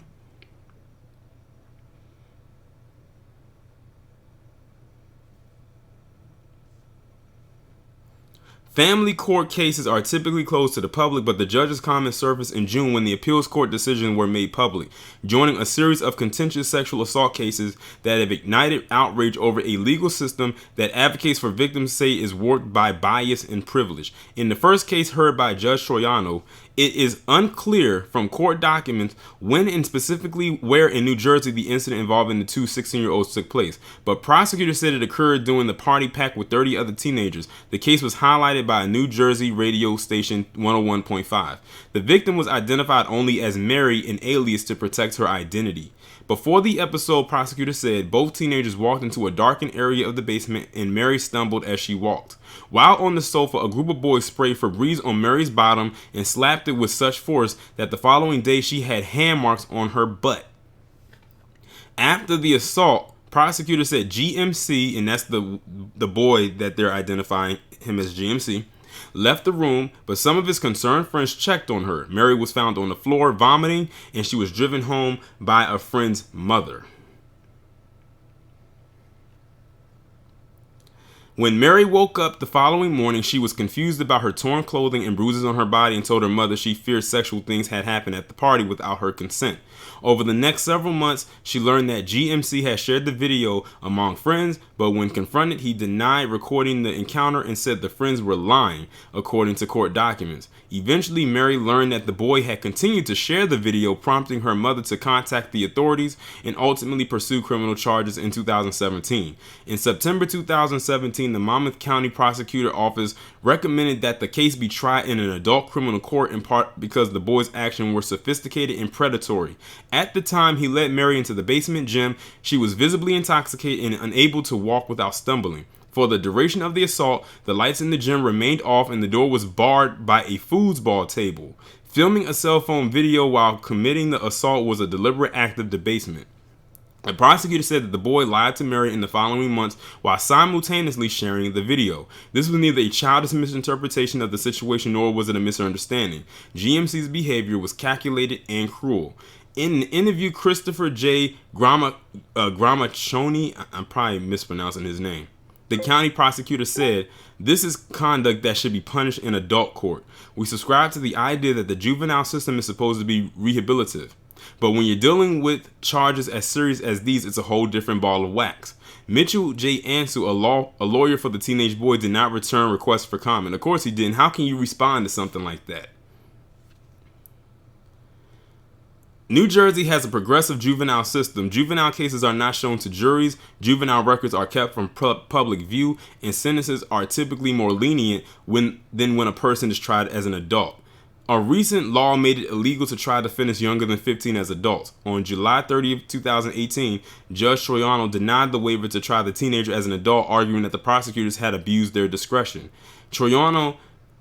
[SPEAKER 1] Family court cases are typically closed to the public, but the judge's comments surfaced in June when the appeals court decisions were made public, joining a series of contentious sexual assault cases that have ignited outrage over a legal system that advocates for victims say is warped by bias and privilege. In the first case heard by Judge Troiano, it is unclear from court documents when and specifically where in New Jersey the incident involving the two 16-year-olds took place, but prosecutors said it occurred during the party packed with 30 other teenagers. The case was highlighted by a New Jersey radio station 101.5. The victim was identified only as Mary, an alias to protect her identity. Before the episode, prosecutors said both teenagers walked into a darkened area of the basement and Mary stumbled as she walked. While on the sofa, a group of boys sprayed Febreze on Mary's bottom and slapped it with such force that the following day she had hand marks on her butt. After the assault, prosecutors said GMC, and that's the boy that they're identifying him as GMC, left the room, but some of his concerned friends checked on her. Mary was found on the floor vomiting, and she was driven home by a friend's mother. When Mary woke up the following morning, she was confused about her torn clothing and bruises on her body and told her mother she feared sexual things had happened at the party without her consent. Over the next several months, she learned that GMC had shared the video among friends, but when confronted, he denied recording the encounter and said the friends were lying, according to court documents. Eventually, Mary learned that the boy had continued to share the video, prompting her mother to contact the authorities and ultimately pursue criminal charges in 2017. In September 2017, the Monmouth County Prosecutor Office recommended that the case be tried in an adult criminal court, in part because the boy's actions were sophisticated and predatory. At the time he led Mary into the basement gym, she was visibly intoxicated and unable to walk without stumbling. For the duration of the assault, the lights in the gym remained off and the door was barred by a foosball table. Filming a cell phone video while committing the assault was a deliberate act of debasement. The prosecutor said that the boy lied to Mary in the following months while simultaneously sharing the video. This was neither a childish misinterpretation of the situation nor was it a misunderstanding. GMC's behavior was calculated and cruel. In an interview, Christopher J. Gramaccioni, I'm probably mispronouncing his name, the county prosecutor said, "This is conduct that should be punished in adult court. We subscribe to the idea that the juvenile system is supposed to be rehabilitative. But when you're dealing with charges as serious as these, it's a whole different ball of wax." Mitchell J. Ansel, a lawyer for the teenage boy, did not return requests for comment. Of course he didn't. How can you respond to something like that? New Jersey has a progressive juvenile system. Juvenile cases are not shown to juries, juvenile records are kept from public view, and sentences are typically more lenient than when a person is tried as an adult. A recent law made it illegal to try defendants younger than 15 as adults. On July 30th, 2018, Judge Troiano denied the waiver to try the teenager as an adult, arguing that the prosecutors had abused their discretion. Troiano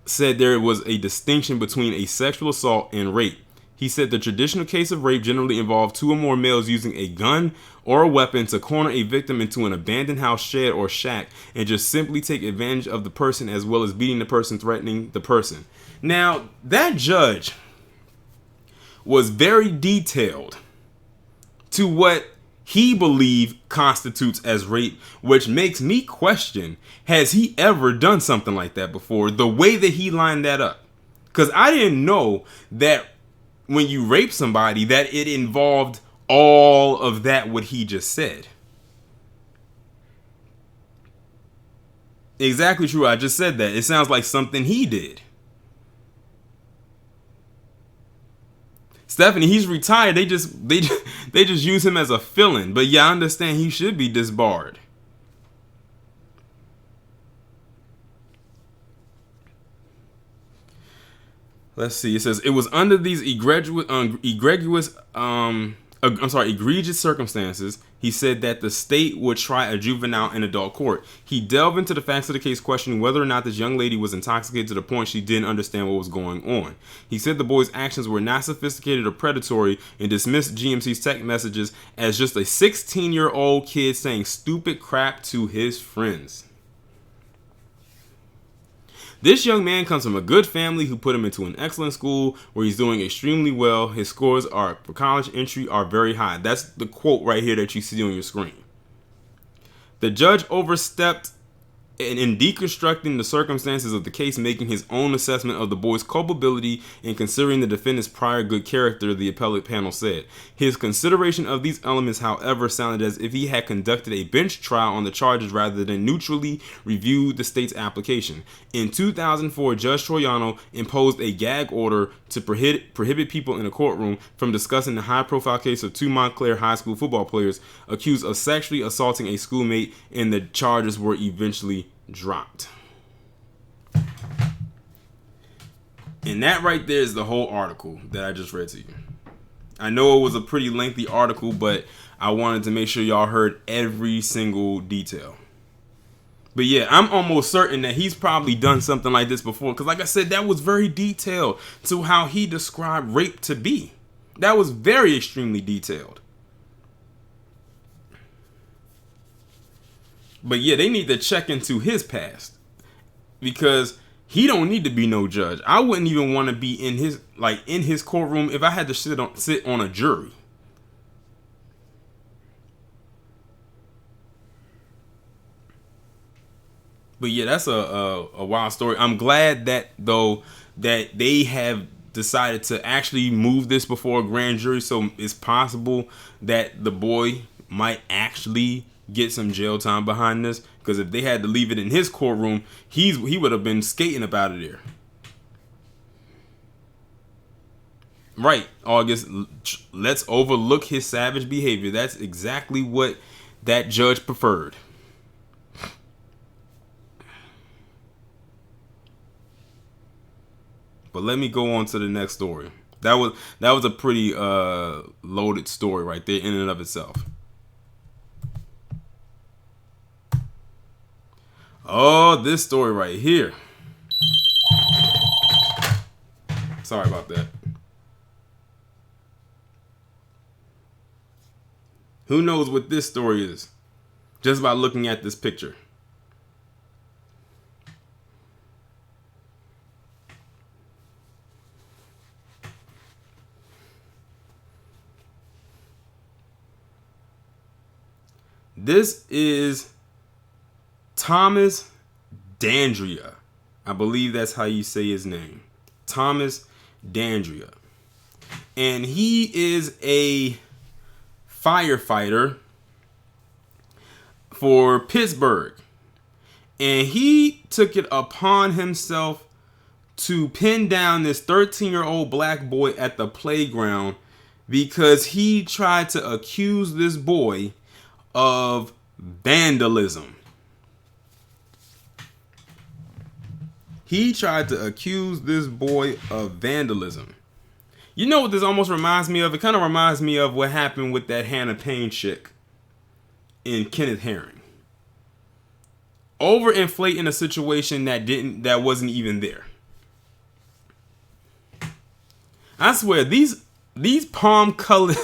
[SPEAKER 1] said there was a distinction between a sexual assault and rape. He said the traditional case of rape generally involved two or more males using a gun or a weapon to corner a victim into an abandoned house, shed, or shack and just simply take advantage of the person as well as beating the person, threatening the person. Now, that judge was very detailed to what he believed constitutes as rape, which makes me question, has he ever done something like that before? The way that he lined that up. Because I didn't know that when you rape somebody, that it involved all of that what he just said. Exactly true. I just said that. It sounds like something he did. Stephanie, he's retired. They just use him as a fill-in. But yeah, I understand he should be disbarred. Let's see. It says it was under these egregious circumstances, he said that the state would try a juvenile in adult court. He delved into the facts of the case, questioning whether or not this young lady was intoxicated to the point she didn't understand what was going on. He said the boy's actions were not sophisticated or predatory and dismissed GMC's text messages as just a 16-year-old kid saying stupid crap to his friends. This young man comes from a good family who put him into an excellent school where he's doing extremely well. His scores for college entry are very high. That's the quote right here that you see on your screen. The judge overstepped and in deconstructing the circumstances of the case, making his own assessment of the boy's culpability and considering the defendant's prior good character, the appellate panel said. His consideration of these elements, however, sounded as if he had conducted a bench trial on the charges rather than neutrally reviewed the state's application. In 2004, Judge Troiano imposed a gag order to prohibit people in a courtroom from discussing the high-profile case of two Montclair high school football players accused of sexually assaulting a schoolmate, and the charges were eventually dropped. And that right there is the whole article that I just read to you. I know it was a pretty lengthy article, but I wanted to make sure y'all heard every single detail. But yeah, I'm almost certain that he's probably done something like this before, because like I said, that was very detailed to how he described rape to be. That was very extremely detailed. But yeah, they need to check into his past, because he don't need to be no judge. I wouldn't even want to be in his courtroom if I had to sit on a jury. But yeah, that's a wild story. I'm glad that they have decided to actually move this before a grand jury, so it's possible that the boy might actually get some jail time behind this. Because if they had to leave it in his courtroom, he would have been skating up out of there. Right, August. Let's overlook his savage behavior. That's exactly what that judge preferred. But let me go on to the next story. That was a pretty loaded story right there in and of itself. Oh, this story right here. Sorry about that. Who knows what this story is? Just by looking at this picture. This is Thomas Dandria. I believe that's how you say his name. Thomas Dandria. And he is a firefighter for Pittsburgh. And he took it upon himself to pin down this 13-year-old black boy at the playground because he tried to accuse this boy of vandalism. He tried to accuse this boy of vandalism. You know what this almost reminds me of? It kind of reminds me of what happened with that Hannah Payne chick in Kenneth Herring. Overinflating a situation that wasn't even there. I swear these palm colored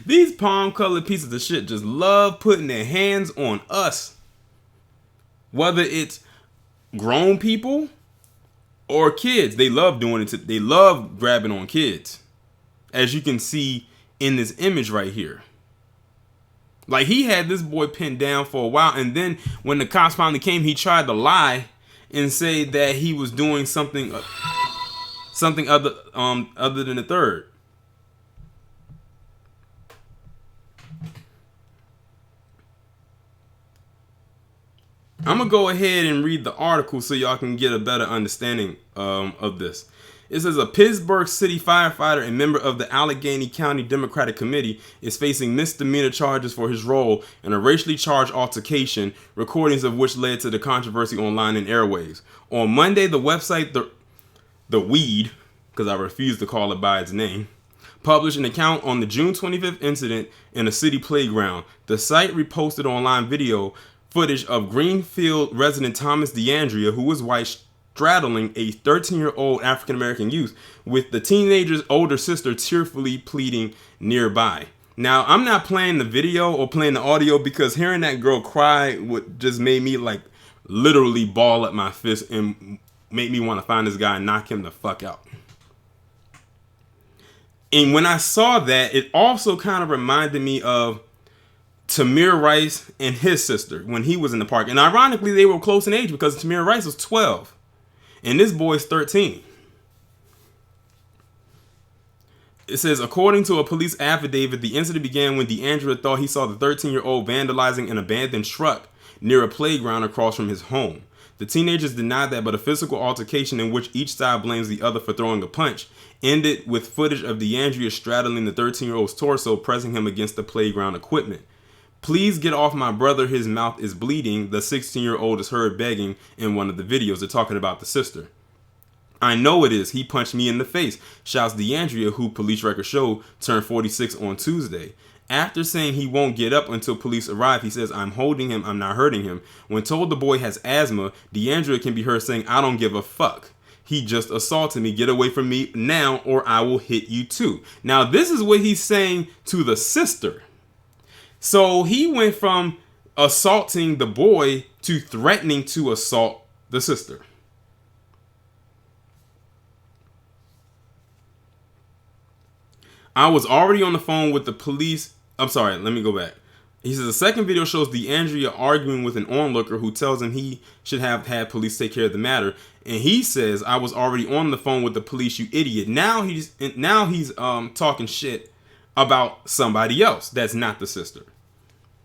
[SPEAKER 1] these palm colored pieces of shit just love putting their hands on us. Whether it's grown people or kids, they love doing it. They love grabbing on kids, as you can see in this image right here. Like, he had this boy pinned down for a while, and then when the cops finally came, he tried to lie and say that he was doing something other than the third. I'm going to go ahead and read the article so y'all can get a better understanding of this. It says a Pittsburgh City firefighter and member of the Allegheny County Democratic Committee is facing misdemeanor charges for his role in a racially charged altercation, recordings of which led to the controversy online and airwaves. On Monday, the website The Weed, because I refuse to call it by its name, published an account on the June 25th incident in a city playground. The site reposted online video footage of Greenfield resident Thomas Dandria, who was white, straddling a 13-year-old African-American youth, with the teenager's older sister tearfully pleading nearby. Now, I'm not playing the video or playing the audio because hearing that girl cry just made me like literally ball at my fist and make me want to find this guy and knock him the fuck out. And when I saw that, it also kind of reminded me of Tamir Rice and his sister when he was in the park. And ironically, they were close in age because Tamir Rice was 12 and this boy's 13. It says, according to a police affidavit, the incident began when DeAndrea thought he saw the 13-year-old vandalizing an abandoned truck near a playground across from his home. The teenagers denied that, but a physical altercation in which each side blames the other for throwing a punch ended with footage of DeAndrea straddling the 13-year-old's torso, pressing him against the playground equipment. Please get off my brother, his mouth is bleeding, the 16-year-old is heard begging in one of the videos. They're talking about the sister. I know it is. He punched me in the face, shouts DeAndrea, who police records show turned 46 on Tuesday. After saying he won't get up until police arrive, he says, I'm holding him, I'm not hurting him. When told the boy has asthma, DeAndrea can be heard saying, I don't give a fuck. He just assaulted me. Get away from me now or I will hit you too. Now, this is what he's saying to the sister. So he went from assaulting the boy to threatening to assault the sister. I was already on the phone with the police. I'm sorry, let me go back. He says the second video shows DeAndrea arguing with an onlooker who tells him he should have had police take care of the matter. And he says, I was already on the phone with the police, you idiot. Now he's talking shit about somebody else that's not the sister.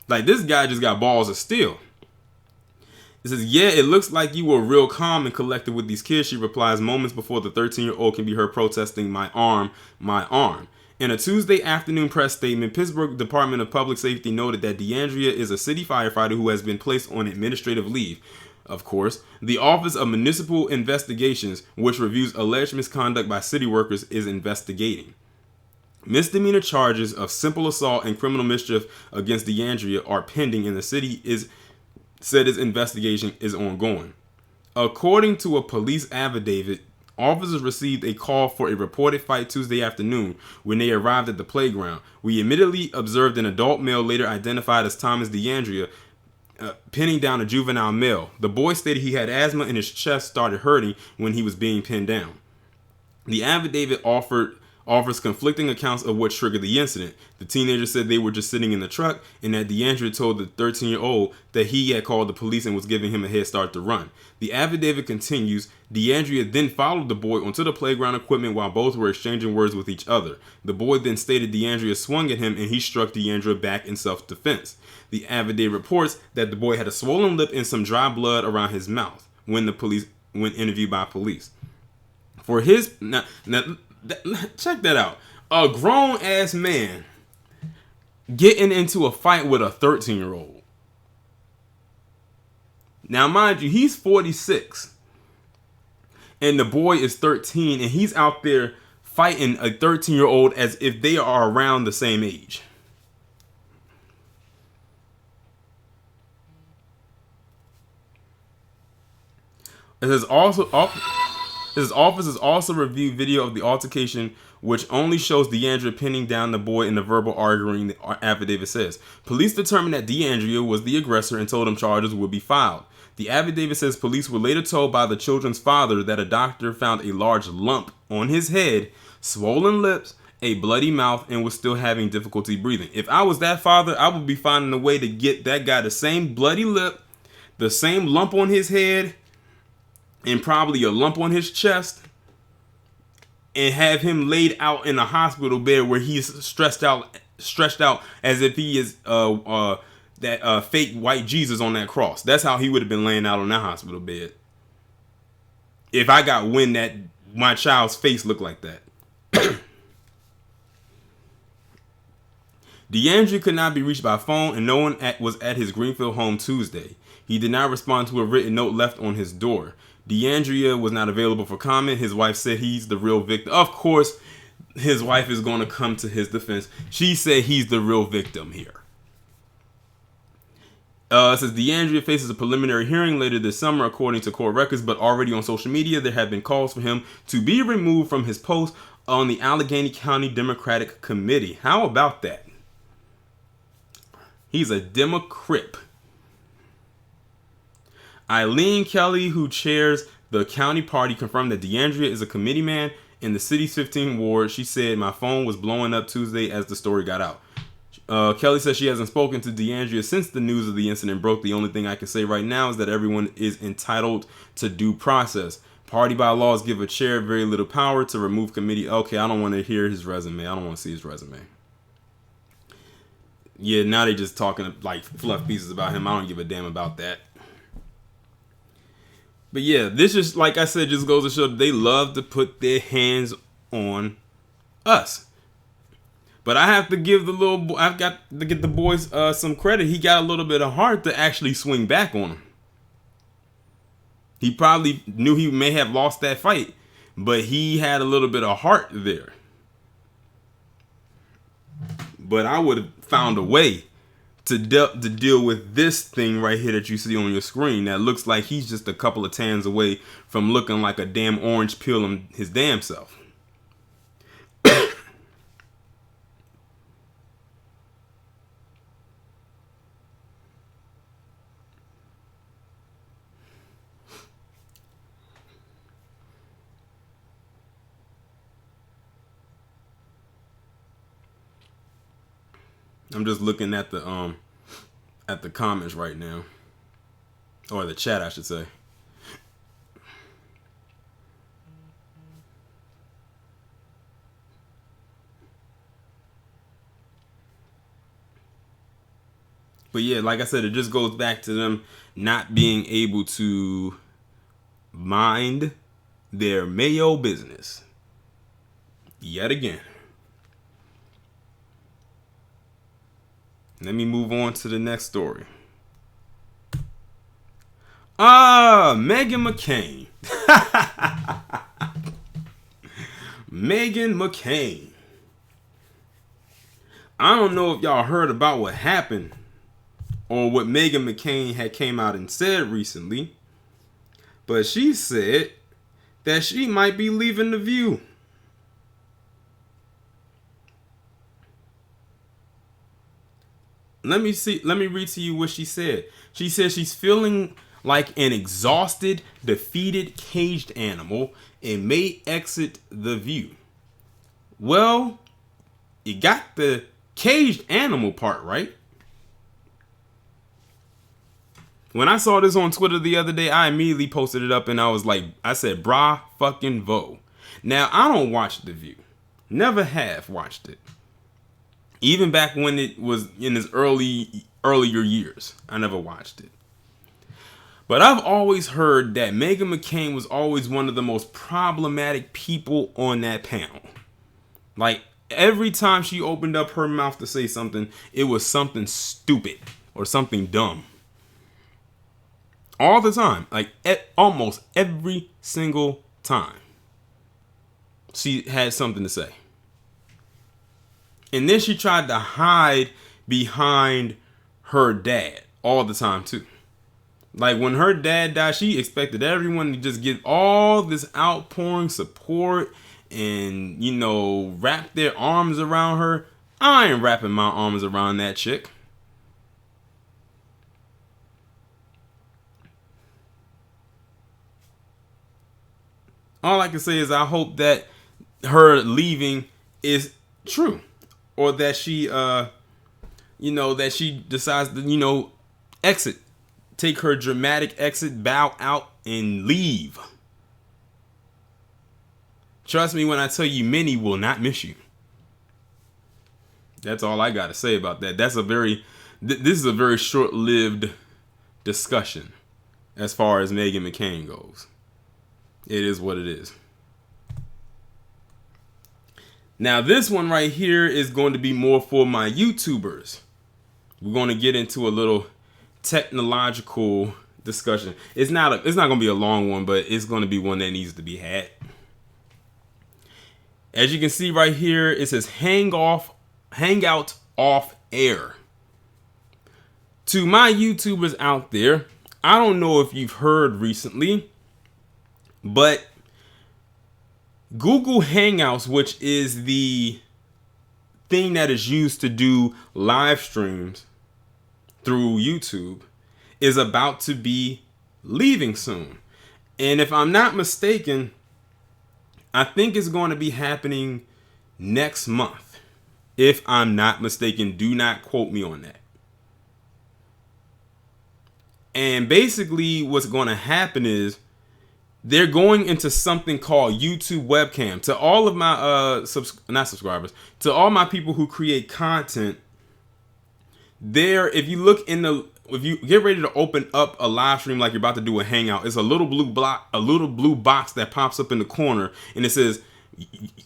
[SPEAKER 1] Like, this guy just got balls of steel. It says, yeah, it looks like you were real calm and collected with these kids, she replies moments before the 13-year-old can be heard protesting, my arm, my arm. In a Tuesday afternoon press statement, Pittsburgh Department of Public Safety noted that DeAndrea is a city firefighter who has been placed on administrative leave. Of course, the Office of Municipal Investigations, which reviews alleged misconduct by city workers, is investigating. Misdemeanor charges of simple assault and criminal mischief against DeAndrea are pending, and the city said its investigation is ongoing. According to a police affidavit, officers received a call for a reported fight Tuesday afternoon when they arrived at the playground. We immediately observed an adult male, later identified as Thomas DeAndrea, pinning down a juvenile male. The boy stated he had asthma and his chest started hurting when he was being pinned down. The affidavit offers conflicting accounts of what triggered the incident. The teenager said they were just sitting in the truck and that DeAndrea told the 13-year-old that he had called the police and was giving him a head start to run. The affidavit continues, DeAndrea then followed the boy onto the playground equipment while both were exchanging words with each other. The boy then stated DeAndrea swung at him and he struck DeAndrea back in self-defense. The affidavit reports that the boy had a swollen lip and some dry blood around his mouth when interviewed by police. For his... check that out. A grown ass man getting into a fight with a 13-year-old. Now, mind you, he's 46 and the boy is 13 and he's out there fighting a 13-year-old as if they are around the same age. It says his officers also reviewed video of the altercation, which only shows DeAndrea pinning down the boy in the verbal arguing, the affidavit says. Police determined that DeAndrea was the aggressor and told him charges would be filed. The affidavit says police were later told by the children's father that a doctor found a large lump on his head, swollen lips, a bloody mouth, and was still having difficulty breathing. If I was that father, I would be finding a way to get that guy the same bloody lip, the same lump on his head, and probably a lump on his chest, and have him laid out in a hospital bed where he's stretched out as if he is that fake white Jesus on that cross. That's how he would have been laying out on that hospital bed. If I got wind that my child's face looked like that. DeAndrea could not be reached by phone, and no one was at his Greenfield home Tuesday. He did not respond to a written note left on his door. DeAndrea was not available for comment. His wife said he's the real victim. Of course, his wife is going to come to his defense. She said he's the real victim here. It says DeAndrea faces a preliminary hearing later this summer, according to court records, but already on social media, there have been calls for him to be removed from his post on the Allegheny County Democratic Committee. How about that? He's a Democrat. Eileen Kelly, who chairs the county party, confirmed that DeAndrea is a committee man in the city's 15th ward. She said, my phone was blowing up Tuesday as the story got out. Kelly says she hasn't spoken to DeAndrea since the news of the incident broke. The only thing I can say right now is that everyone is entitled to due process. Party bylaws give a chair very little power to remove committee. Okay, I don't want to hear his resume. I don't want to see his resume. Yeah, now they just talking like fluff pieces about him. I don't give a damn about that. But yeah, this just, like I said, just goes to show they love to put their hands on us. But I have to give I've got to get the boys some credit. He got a little bit of heart to actually swing back on him. He probably knew he may have lost that fight, but he had a little bit of heart there. But I would have found a way to deal with this thing right here that you see on your screen that looks like he's just a couple of tans away from looking like a damn orange peel in his damn self. I'm just looking at the comments right now, or the chat, I should say. But yeah, like I said, it just goes back to them not being able to mind their Mayo business yet again. Let me move on to the next story. Meghan McCain. Meghan McCain. I don't know if y'all heard about what happened or what Meghan McCain had came out and said recently, but she said that she might be leaving The View. Let me read to you what she said. She said she's feeling like an exhausted, defeated, caged animal and may exit The View. Well, you got the caged animal part right. When I saw this on Twitter the other day, I immediately posted it up and I said, brah fucking vo. Now, I don't watch The View. Never have watched it. Even back when it was in its earlier years, I never watched it. But I've always heard that Meghan McCain was always one of the most problematic people on that panel. Like, every time she opened up her mouth to say something, it was something stupid or something dumb. All the time. Like, almost every single time. She had something to say. And then she tried to hide behind her dad all the time, too. Like, when her dad died, she expected everyone to just give all this outpouring support and, wrap their arms around her. I ain't wrapping my arms around that chick. All I can say is I hope that her leaving is true. Or that she, that she decides to, exit. Take her dramatic exit, bow out, and leave. Trust me when I tell you, many will not miss you. That's all I got to say about that. This is a very short-lived discussion as far as Meghan McCain goes. It is what it is. Now, this one right here is going to be more for my YouTubers. We're going to get into a little technological discussion. It's not going to be a long one, but it's going to be one that needs to be had. As you can see right here, it says hangout off air. To my YouTubers out there, I don't know if you've heard recently, but Google Hangouts, which is the thing that is used to do live streams through YouTube, is about to be leaving soon. And if I'm not mistaken, I think it's going to be happening next month. if I'm not mistaken. Do not quote me on that. And basically what's going to happen is they're going into something called YouTube webcam. To all of my not subscribers, to all my people who create content, there, if you look in the, if you get ready to open up a live stream like you're about to do a hangout, it's a little blue block, a little blue box that pops up in the corner, and it says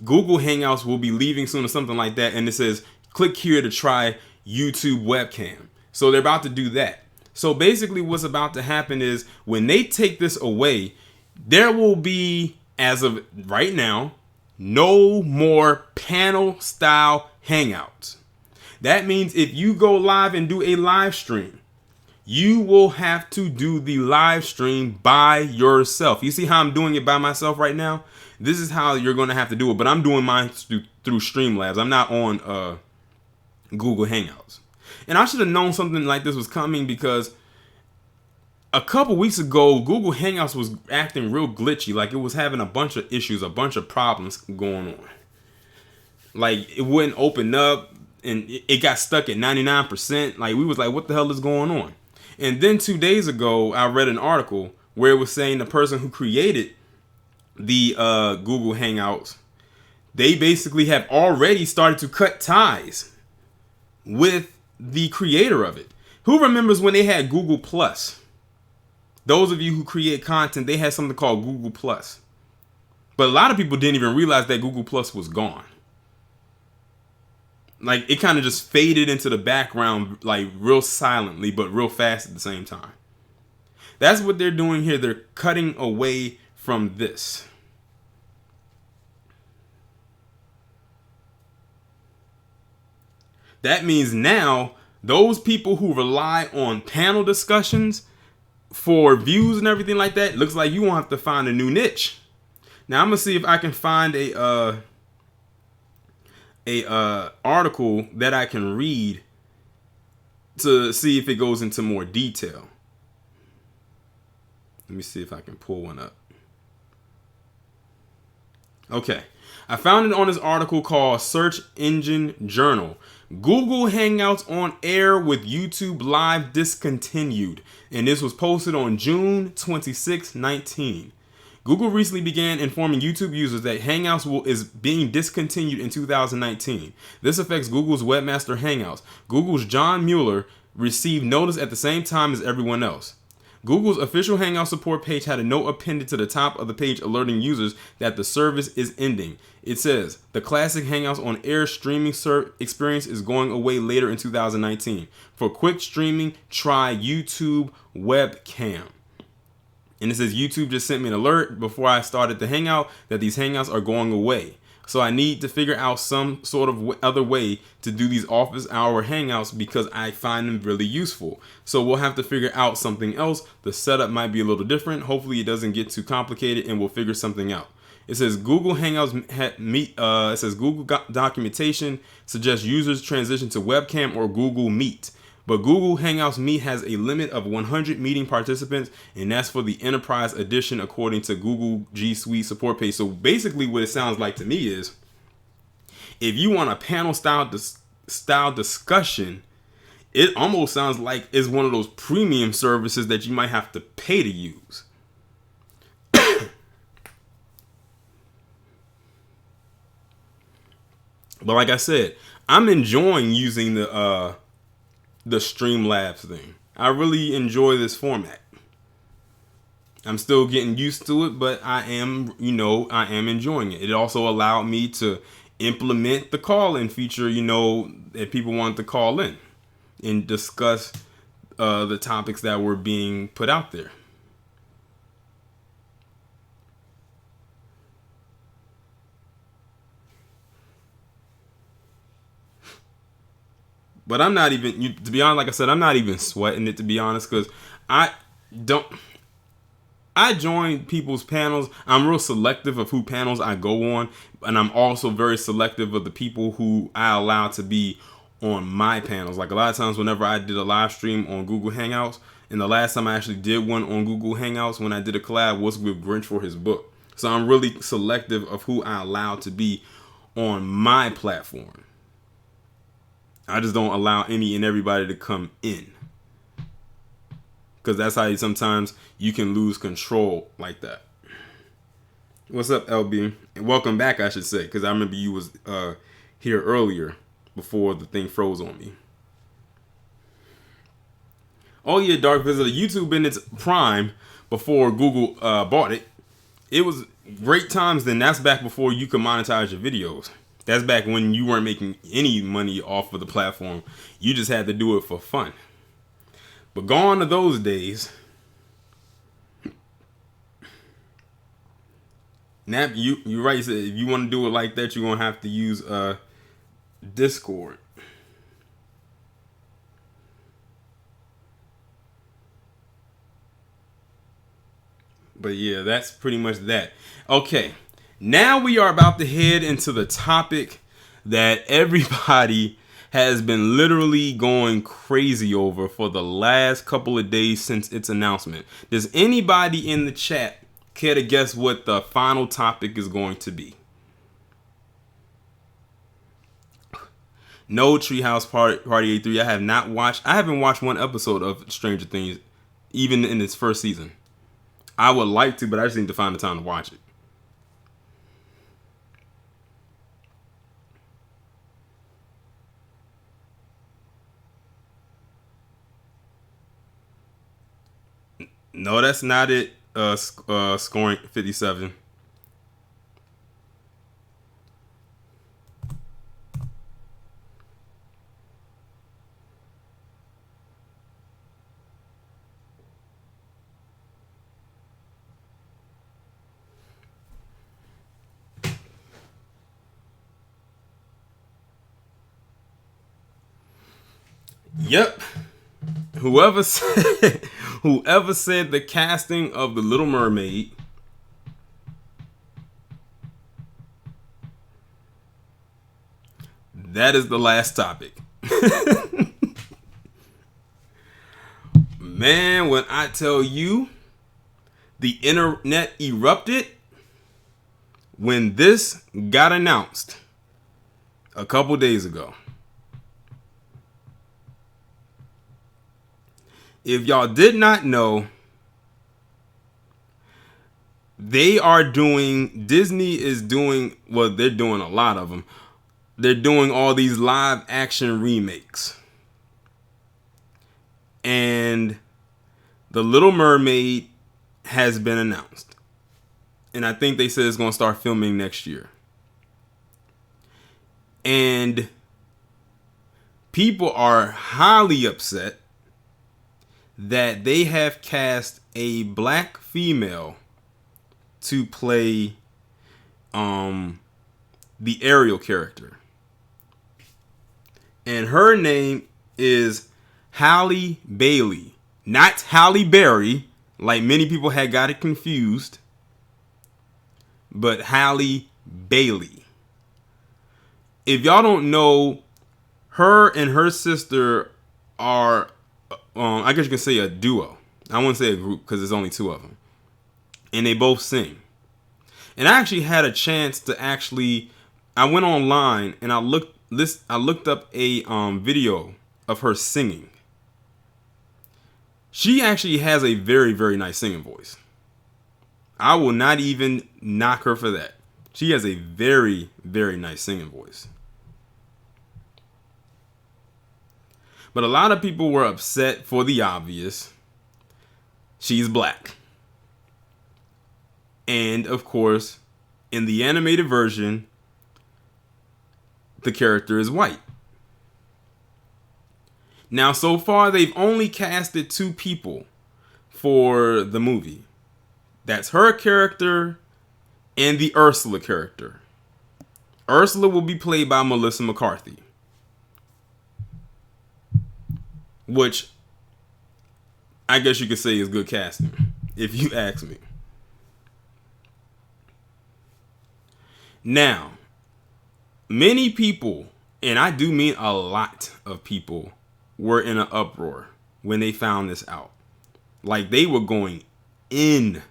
[SPEAKER 1] Google Hangouts will be leaving soon or something like that, and it says click here to try YouTube webcam. So they're about to do that. So basically what's about to happen is when they take this away, there will be, as of right now, no more panel style hangouts. That means if you go live and do a live stream, you will have to do the live stream by yourself. You see how I'm doing it by myself right now? This is how you're going to have to do it. But I'm doing mine through Streamlabs. I'm not on Google Hangouts. And I should have known something like this was coming, because a couple weeks ago, Google Hangouts was acting real glitchy. Like it was having a bunch of issues, a bunch of problems going on. Like it wouldn't open up, and it got stuck at 99%. Like we was like, what the hell is going on? And then 2 days ago, I read an article where it was saying the person who created the Google Hangouts, they basically have already started to cut ties with the creator of it. Who remembers when they had Google Plus? Those of you who create content, they had something called Google Plus. But a lot of people didn't even realize that Google Plus was gone. Like it kind of just faded into the background, like real silently, but real fast at the same time. That's what they're doing here. They're cutting away from this. That means now those people who rely on panel discussions for views and everything like that, looks like you won't have to find a new niche. Now I'm gonna see if I can find a article that I can read to see if it goes into more detail. Let me see if I can pull one up. Okay, I found it on this article called Search Engine Journal. Google Hangouts on air with YouTube Live discontinued. And this was posted on June 26, 19. Google recently began informing YouTube users that Hangouts is being discontinued in 2019. This affects Google's webmaster Hangouts. Google's John Mueller received notice at the same time as everyone else. Google's official Hangout support page had a note appended to the top of the page alerting users that the service is ending. It says, the classic Hangouts on air streaming experience is going away later in 2019. For quick streaming, try YouTube webcam. And it says, YouTube just sent me an alert before I started the Hangout that these Hangouts are going away. So I need to figure out some sort of other way to do these office hour Hangouts because I find them really useful. So we'll have to figure out something else. The setup might be a little different. Hopefully it doesn't get too complicated and we'll figure something out. It says Google Hangouts it says Google documentation suggests users transition to webcam or Google Meet. But Google Hangouts Meet has a limit of 100 meeting participants, and that's for the Enterprise Edition according to Google G Suite support page. So basically what it sounds like to me is, if you want a panel style discussion, it almost sounds like it's one of those premium services that you might have to pay to use. But like I said, I'm enjoying using the Streamlabs thing. I really enjoy this format. I'm still getting used to it, but I am enjoying it. It also allowed me to implement the call-in feature, that people want to call in and discuss the topics that were being put out there. But I'm not even, to be honest, like I said, I'm not even sweating it, to be honest, because I join people's panels. I'm real selective of who panels I go on, and I'm also very selective of the people who I allow to be on my panels. Like a lot of times whenever I did a live stream on Google Hangouts, and the last time I actually did one on Google Hangouts when I did a collab was with Grinch for his book. So I'm really selective of who I allow to be on my platform. I just don't allow any and everybody to come in. Because that's how sometimes you can lose control like that. What's up, LB? And welcome back, I should say. Because I remember you was here earlier before the thing froze on me. Oh yeah, Dark Visitor. YouTube in its prime before Google bought it. It was great times then. That's back before you could monetize your videos. That's back when you weren't making any money off of the platform. You just had to do it for fun. But gone are those days. Nap, you right. You said if you want to do it like that, you're gonna have to use Discord. But yeah, that's pretty much that. Okay, now we are about to head into the topic that everybody has been literally going crazy over for the last couple of days since its announcement. Does anybody in the chat care to guess what the final topic is going to be? No, Treehouse Party 83. I haven't watched one episode of Stranger Things, even in its first season. I would like to, but I just need to find the time to watch it. No, that's not it. Scoring 57. Yep. Whoever said the casting of the Little Mermaid that is the last topic. Man, when I tell you the internet erupted when this got announced a couple days ago. If y'all did not know, Disney is doing, well, they're doing a lot of them. They're doing all these live action remakes. And The Little Mermaid has been announced. And I think they said it's going to start filming next year. And people are highly upset that they have cast a black female to play the Ariel character. And her name is Halle Bailey. Not Halle Berry, like many people had got it confused. But Halle Bailey. If y'all don't know, her and her sister are, I guess you can say a duo. I wouldn't say a group because there's only two of them. And they both sing. And I actually had a chance to I went online and I looked up a video of her singing. She actually has a very, very nice singing voice. I will not even knock her for that. She has a very, very nice singing voice. But a lot of people were upset for the obvious. She's black. And, of course, in the animated version, the character is white. Now, so far, they've only casted 2 people for the movie. That's her character and the Ursula character. Ursula will be played by Melissa McCarthy. Which, I guess you could say is good casting, if you ask me. Now, many people, and I do mean a lot of people, were in an uproar when they found this out. Like, they were going in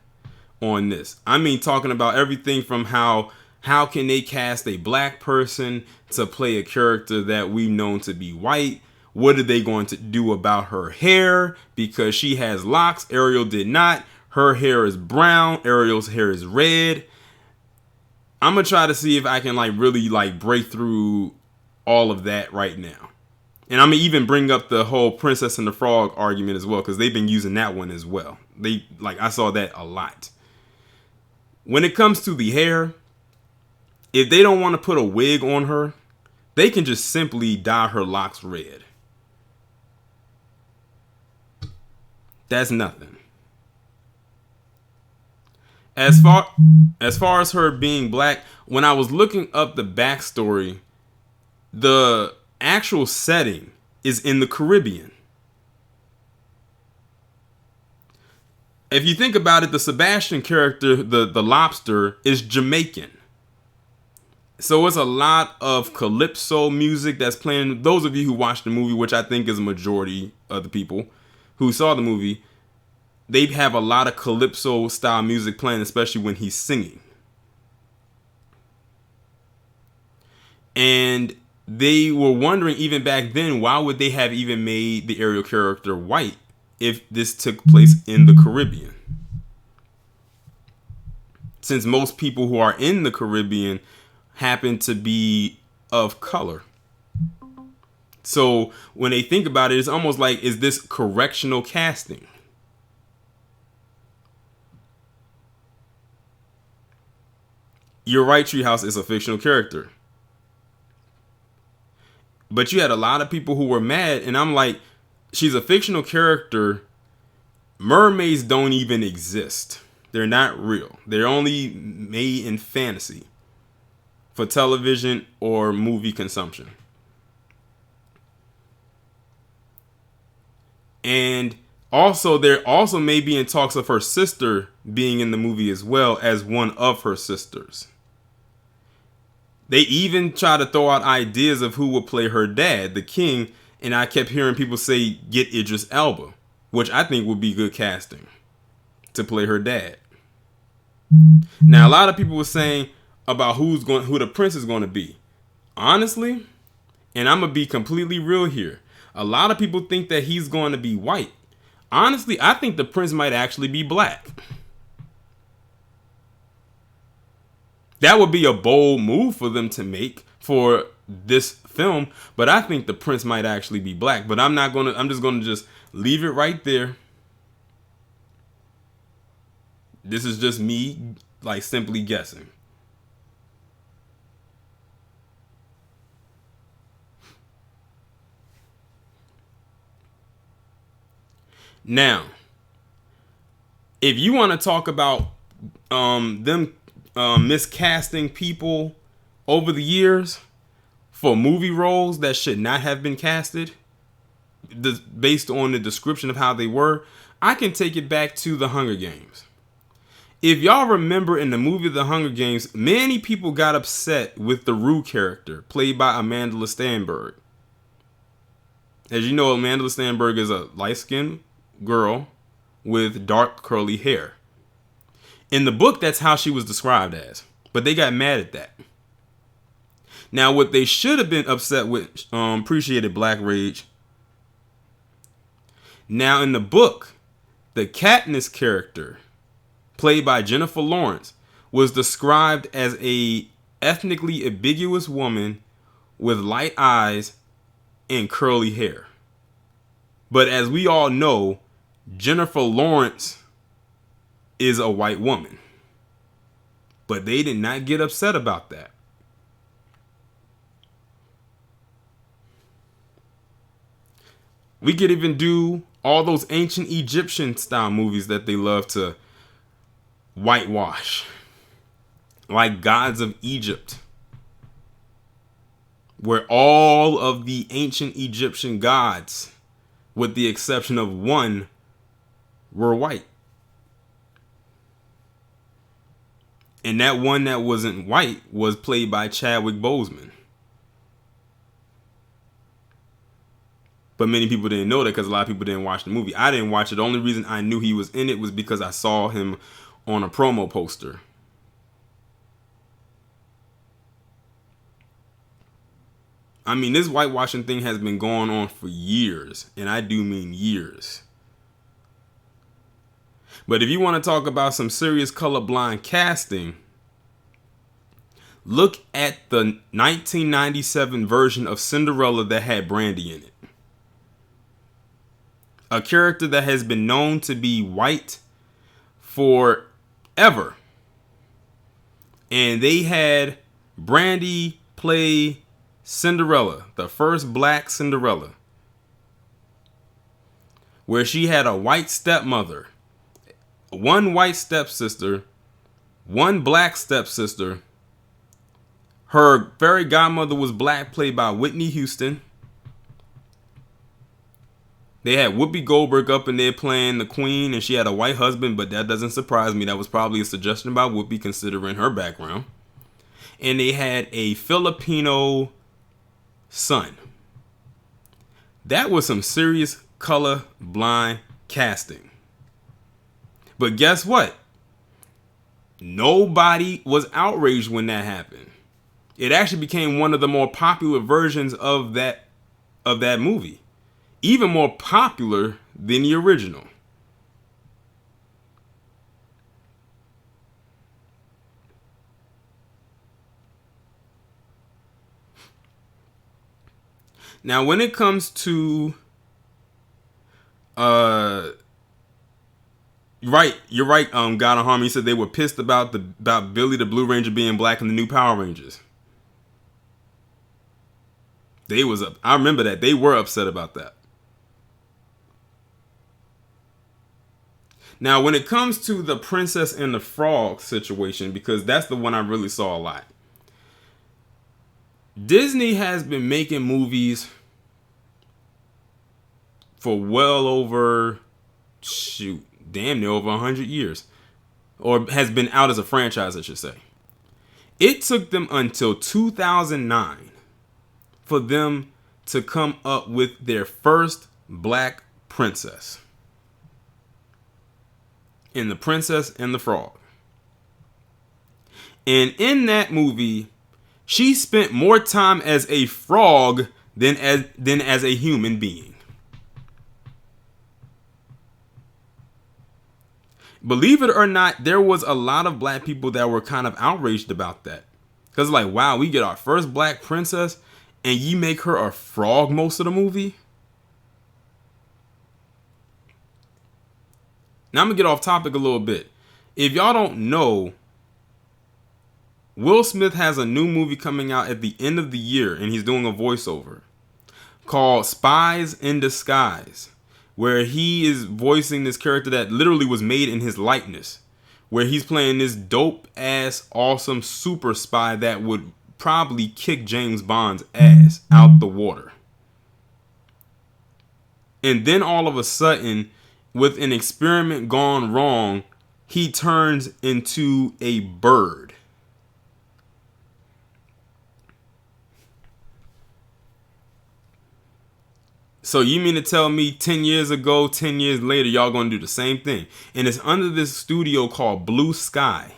[SPEAKER 1] on this. I mean, talking about everything from how How can they cast a black person to play a character that we've known to be white? What are they going to do about her hair? Because she has locks, Ariel did not. Her hair is brown, Ariel's hair is red. I'm gonna try to see if I can really break through all of that right now. And I'm gonna even bring up the whole Princess and the Frog argument as well, because they've been using that one as well. I saw that a lot. When it comes to the hair, if they don't want to put a wig on her, they can just simply dye her locks red. That's nothing. As far as her being black, when I was looking up the backstory, the actual setting is in the Caribbean. If you think about it, the Sebastian character, the lobster, is Jamaican. So it's a lot of calypso music that's playing. Those of you who watched the movie, which I think is a majority of the people who saw the movie, they have a lot of calypso style music playing, especially when he's singing. And they were wondering even back then, why would they have even made the Ariel character white if this took place in the Caribbean? Since most people who are in the Caribbean happen to be of color. So when they think about it, it's almost like, is this correctional casting? You're right, Treehouse is a fictional character. But you had a lot of people who were mad, and I'm like, she's a fictional character. Mermaids don't even exist. They're not real. They're only made in fantasy for television or movie consumption. And also, there also may be in talks of her sister being in the movie as well as one of her sisters. They even try to throw out ideas of who would play her dad, the king, and I kept hearing people say, get Idris Elba, which I think would be good casting to play her dad. Now, a lot of people were saying about who the prince is going to be. Honestly, and I'm going to be completely real here, a lot of people think that he's going to be white. Honestly, I think the prince might actually be black. That would be a bold move for them to make for this film, but I think the prince might actually be black. But I'm just going to leave it right there. This is just me simply guessing. Now, if you want to talk about them miscasting people over the years for movie roles that should not have been casted based on the description of how they were, I can take it back to The Hunger Games. If y'all remember in the movie The Hunger Games, many people got upset with the Rue character played by Amanda Stenberg. As you know, Amanda Stenberg is a light-skinned girl with dark curly hair. In the book, that's how she was described as. But they got mad at that. Now, what they should have been upset with, appreciated Black Rage. Now, in the book, the Katniss character, played by Jennifer Lawrence, was described as a ethnically ambiguous woman with light eyes and curly hair. But as we all know, Jennifer Lawrence is a white woman. But they did not get upset about that. We could even do all those ancient Egyptian style movies that they love to whitewash. Like Gods of Egypt, where all of the ancient Egyptian gods, with the exception of one, were white. And that one that wasn't white was played by Chadwick Boseman. But many people didn't know that because a lot of people didn't watch the movie. I didn't watch it. The only reason I knew he was in it was because I saw him on a promo poster. I mean, this whitewashing thing has been going on for years, and I do mean years. But if you want to talk about some serious colorblind casting, look at the 1997 version of Cinderella that had Brandy in it. A character that has been known to be white forever. And they had Brandy play Cinderella, the first black Cinderella, where she had a white stepmother, one white stepsister, one black stepsister. Her fairy godmother was black, played by Whitney Houston. They had Whoopi Goldberg up in there playing the queen, and she had a white husband, but that doesn't surprise me. That was probably a suggestion by Whoopi, considering her background. And they had a Filipino son. That was some serious color blind casting. But guess what? Nobody was outraged when that happened. It actually became one of the more popular versions of that movie. Even more popular than the original. Now, when it comes to you're right, God of Harmony said they were pissed about Billy the Blue Ranger being black in the new Power Rangers. I remember that. They were upset about that. Now, when it comes to the Princess and the Frog situation, because that's the one I really saw a lot. Disney has been making movies for well over, damn near over 100 years. Or has been out as a franchise, I should say. It took them until 2009 for them to come up with their first black princess. In The Princess and the Frog. And in that movie, she spent more time as a frog than as a human being. Believe it or not, there was a lot of black people that were kind of outraged about that. Because like, wow, we get our first black princess and you make her a frog most of the movie? Now I'm going to get off topic a little bit. If y'all don't know, Will Smith has a new movie coming out at the end of the year, and he's doing a voiceover called Spies in Disguise, where he is voicing this character that literally was made in his likeness, where he's playing this dope ass awesome super spy that would probably kick James Bond's ass out the water. And then all of a sudden, with an experiment gone wrong, he turns into a bird. So you mean to tell me 10 years ago, 10 years later, y'all gonna do the same thing? And it's under this studio called Blue Sky.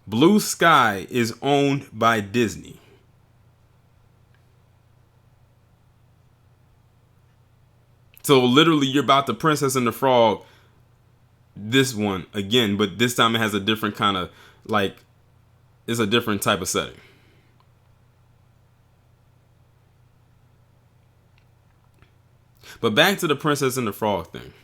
[SPEAKER 1] Blue Sky is owned by Disney. So literally you're about the Princess and the Frog, this one again, but this time it has a different kind of, like, it's a different type of setting. But back to the Princess and the Frog thing.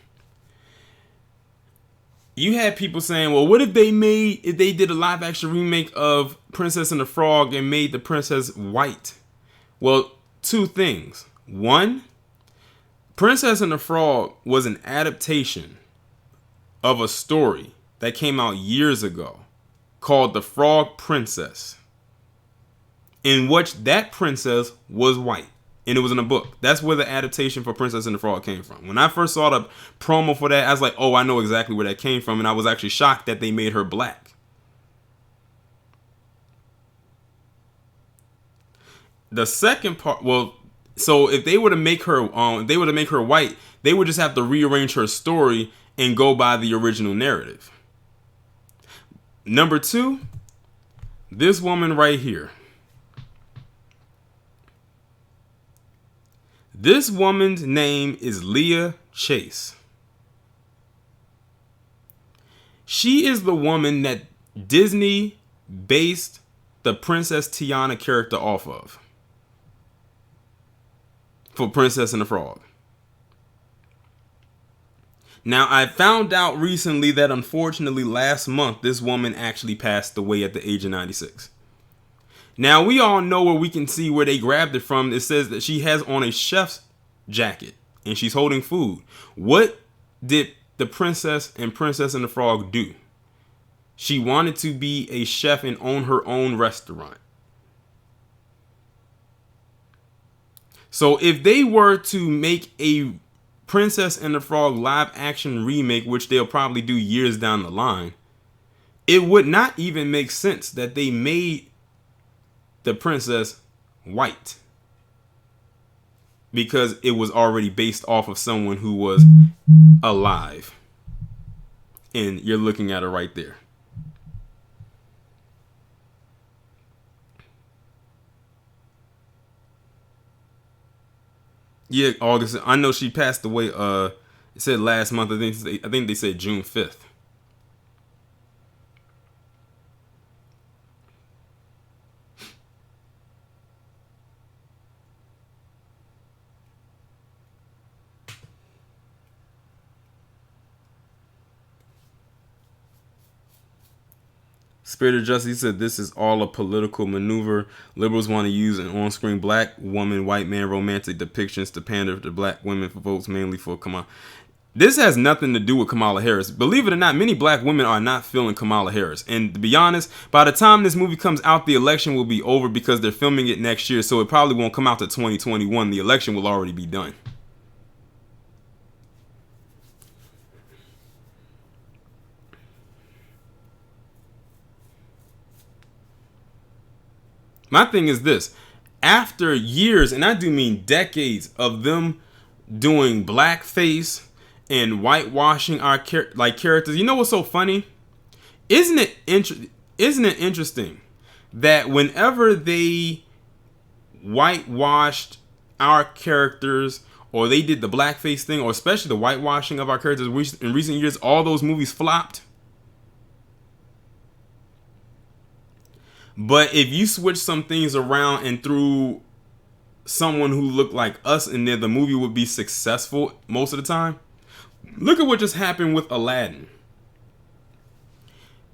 [SPEAKER 1] You had people saying, well, what if they did a live action remake of Princess and the Frog and made the princess white? Well, two things. One, Princess and the Frog was an adaptation of a story that came out years ago called The Frog Princess, in which that princess was white. And it was in a book. That's where the adaptation for Princess and the Frog came from. When I first saw the promo for that, I was like, oh, I know exactly where that came from. And I was actually shocked that they made her black. The second part, well, so if they were to make her, white, they would just have to rearrange her story and go by the original narrative. Number 2, this woman right here. This woman's name is Leah Chase. She is the woman that Disney based the Princess Tiana character off of for Princess and the Frog. Now, I found out recently that unfortunately last month this woman actually passed away at the age of 96. Now, we all know where we can see where they grabbed it from. It says that she has on a chef's jacket and she's holding food. What did the Princess and the Frog do? She wanted to be a chef and own her own restaurant. So if they were to make a Princess and the Frog live action remake, which they'll probably do years down the line, it would not even make sense that they made the princess white, because it was already based off of someone who was alive. And you're looking at her right there. Yeah, August. I know she passed away. It said last month. I think they said June 5th. Spirit of Justice said this is all a political maneuver. Liberals want to use an on-screen black woman, white man romantic depictions to pander to black women for votes, mainly for Kamala. This has nothing to do with Kamala Harris. Believe it or not, many black women are not feeling Kamala Harris. And to be honest, by the time this movie comes out, the election will be over because they're filming it next year. So it probably won't come out to 2021. The election will already be done. My thing is this. After years, and I do mean decades, of them doing blackface and whitewashing our characters, you know what's so funny? Isn't it interesting that whenever they whitewashed our characters, or they did the blackface thing, or especially the whitewashing of our characters in recent years, all those movies flopped? But if you switch some things around and threw someone who looked like us in there, the movie would be successful most of the time. Look at what just happened with Aladdin.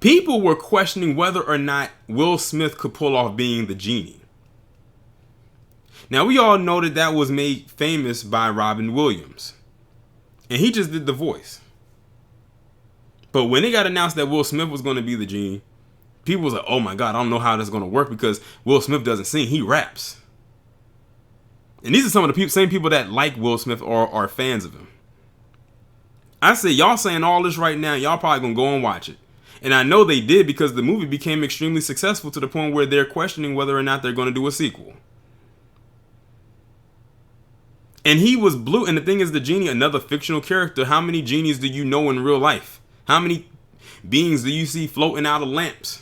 [SPEAKER 1] People were questioning whether or not Will Smith could pull off being the genie. Now, we all know that that was made famous by Robin Williams. And he just did the voice. But when it got announced that Will Smith was going to be the genie, people was like, oh my God, I don't know how that's going to work because Will Smith doesn't sing, he raps. And these are some of the same people that like Will Smith or are fans of him. I say, y'all saying all this right now, y'all probably going to go and watch it. And I know they did because the movie became extremely successful to the point where they're questioning whether or not they're going to do a sequel. And he was blue. And the thing is, the genie, another fictional character. How many genies do you know in real life? How many beings do you see floating out of lamps?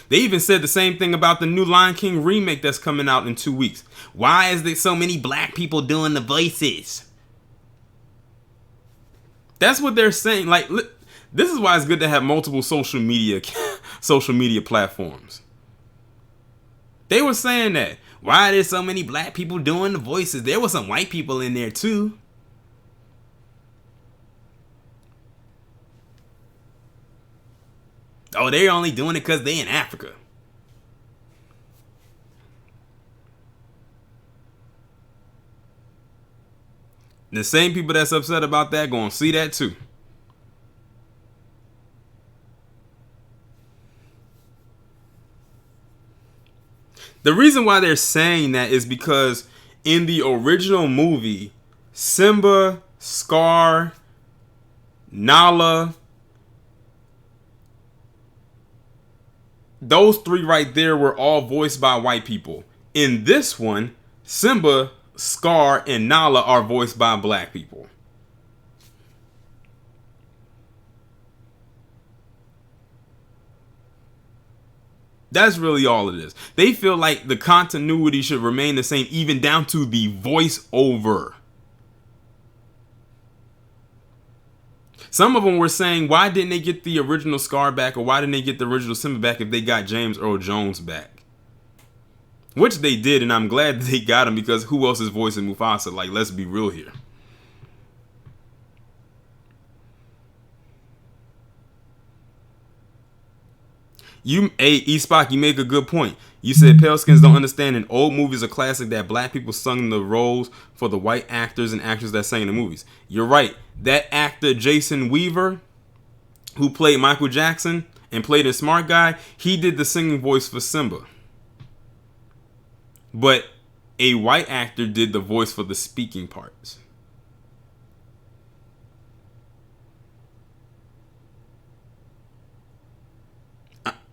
[SPEAKER 1] They even said the same thing about the new Lion King remake that's coming out in 2 weeks. Why is there so many black people doing the voices? That's what they're saying. Like, this is why it's good to have multiple social media platforms. They were saying that. Why are there so many black people doing the voices? There were some white people in there too. Oh, they're only doing it because they in Africa. The same people that's upset about that gonna see that too. The reason why they're saying that is because in the original movie, Simba, Scar, Nala, those three right there were all voiced by white people. In this one, Simba, Scar, and Nala are voiced by black people. That's really all it is. They feel like the continuity should remain the same, even down to the voiceover. Some of them were saying, why didn't they get the original Scar back, or why didn't they get the original Simba back if they got James Earl Jones back? Which they did, and I'm glad they got him, because who else is voicing Mufasa? Like, let's be real here. E-Spock, you make a good point. You said pale skins don't understand in old movies or classic that black people sung the roles for the white actors and actors that sang in the movies. You're right. That actor Jason Weaver, who played Michael Jackson and played a smart guy, he did the singing voice for Simba. But a white actor did the voice for the speaking parts.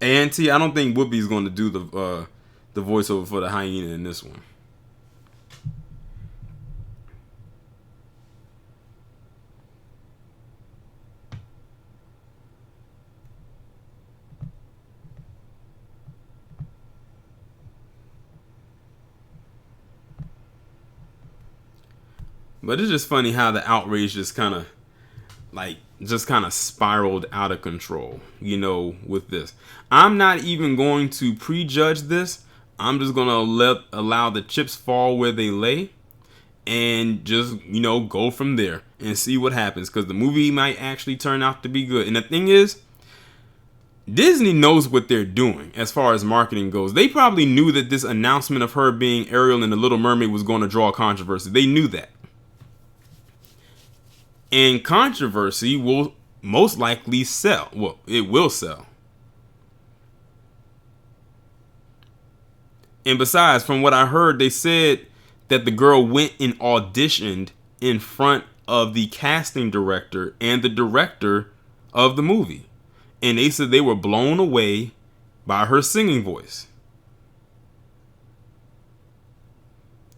[SPEAKER 1] Auntie, I don't think Whoopi's going to do the voiceover for the hyena in this one. But it's just funny how the outrage just kind of spiraled out of control, with this. I'm not even going to prejudge this. I'm just going to allow the chips fall where they lay and just, go from there and see what happens, because the movie might actually turn out to be good. And the thing is, Disney knows what they're doing as far as marketing goes. They probably knew that this announcement of her being Ariel in The Little Mermaid was going to draw controversy. They knew that. And controversy will most likely sell. Well, it will sell. And besides, from what I heard, they said that the girl went and auditioned in front of the casting director and the director of the movie. And they said they were blown away by her singing voice.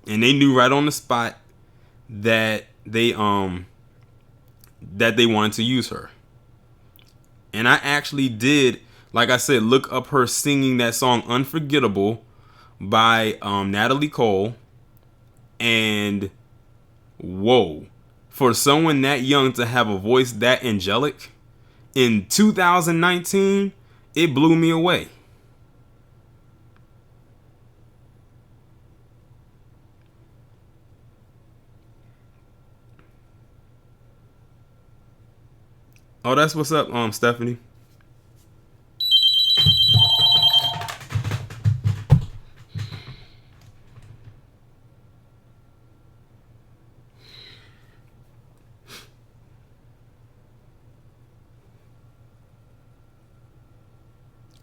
[SPEAKER 1] And they knew right on the spot that they wanted to use her. And I actually did, like I said, look up her singing that song Unforgettable by Natalie Cole. And whoa, for someone that young to have a voice that angelic in 2019, it blew me away. Oh, that's what's up, Stephanie.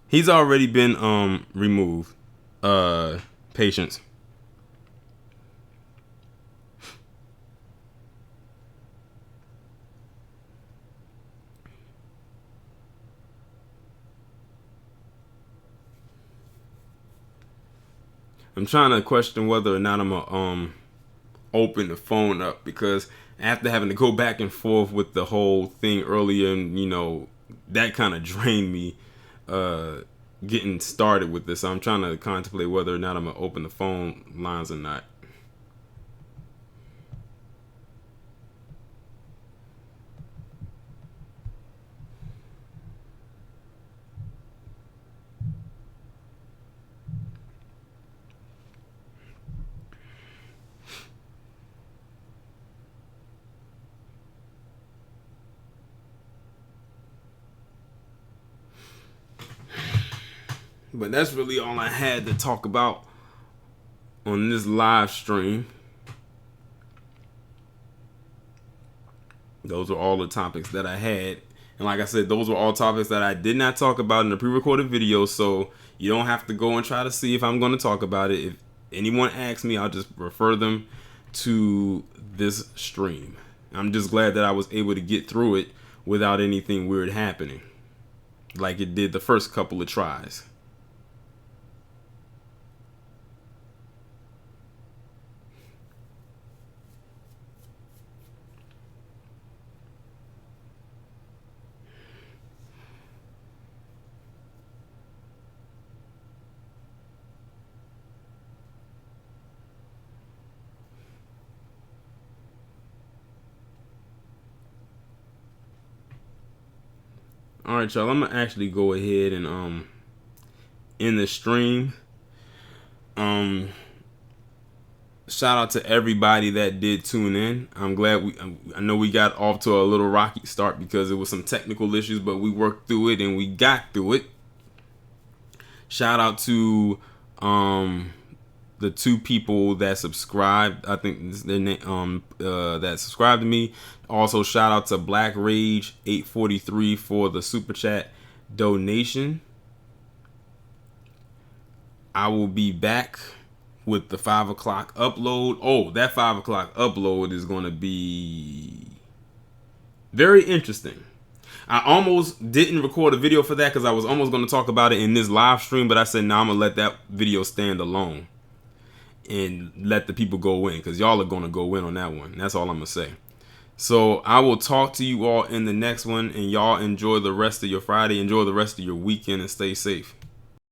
[SPEAKER 1] He's already been removed. Patience. I'm trying to question whether or not I'm gonna open the phone up, because after having to go back and forth with the whole thing earlier, and that kind of drained me getting started with this. So I'm trying to contemplate whether or not I'm gonna open the phone lines or not. But that's really all I had to talk about on this live stream. Those are all the topics that I had. And like I said, those were all topics that I did not talk about in the pre-recorded video. So you don't have to go and try to see if I'm going to talk about it. If anyone asks me, I'll just refer them to this stream. I'm just glad that I was able to get through it without anything weird happening, like it did the first couple of tries. All right, y'all. I'm gonna actually go ahead and end the stream. Um, Shout out to everybody that did tune in. I'm glad I know we got off to a little rocky start because it was some technical issues, but we worked through it and we got through it. Shout out to the two people that subscribed. I think this is their name. That subscribed to me. Also, shout out to Black Rage 843 for the super chat donation. I will be back with the 5 o'clock upload. Oh, that 5 o'clock upload is going to be very interesting. I almost didn't record a video for that because I was almost going to talk about it in this live stream, but I said, nah, I'm going to let that video stand alone and let the people go in because y'all are going to go in on that one. That's all I'm going to say. So I will talk to you all in the next one, and y'all enjoy the rest of your Friday. Enjoy the rest of your weekend and stay safe.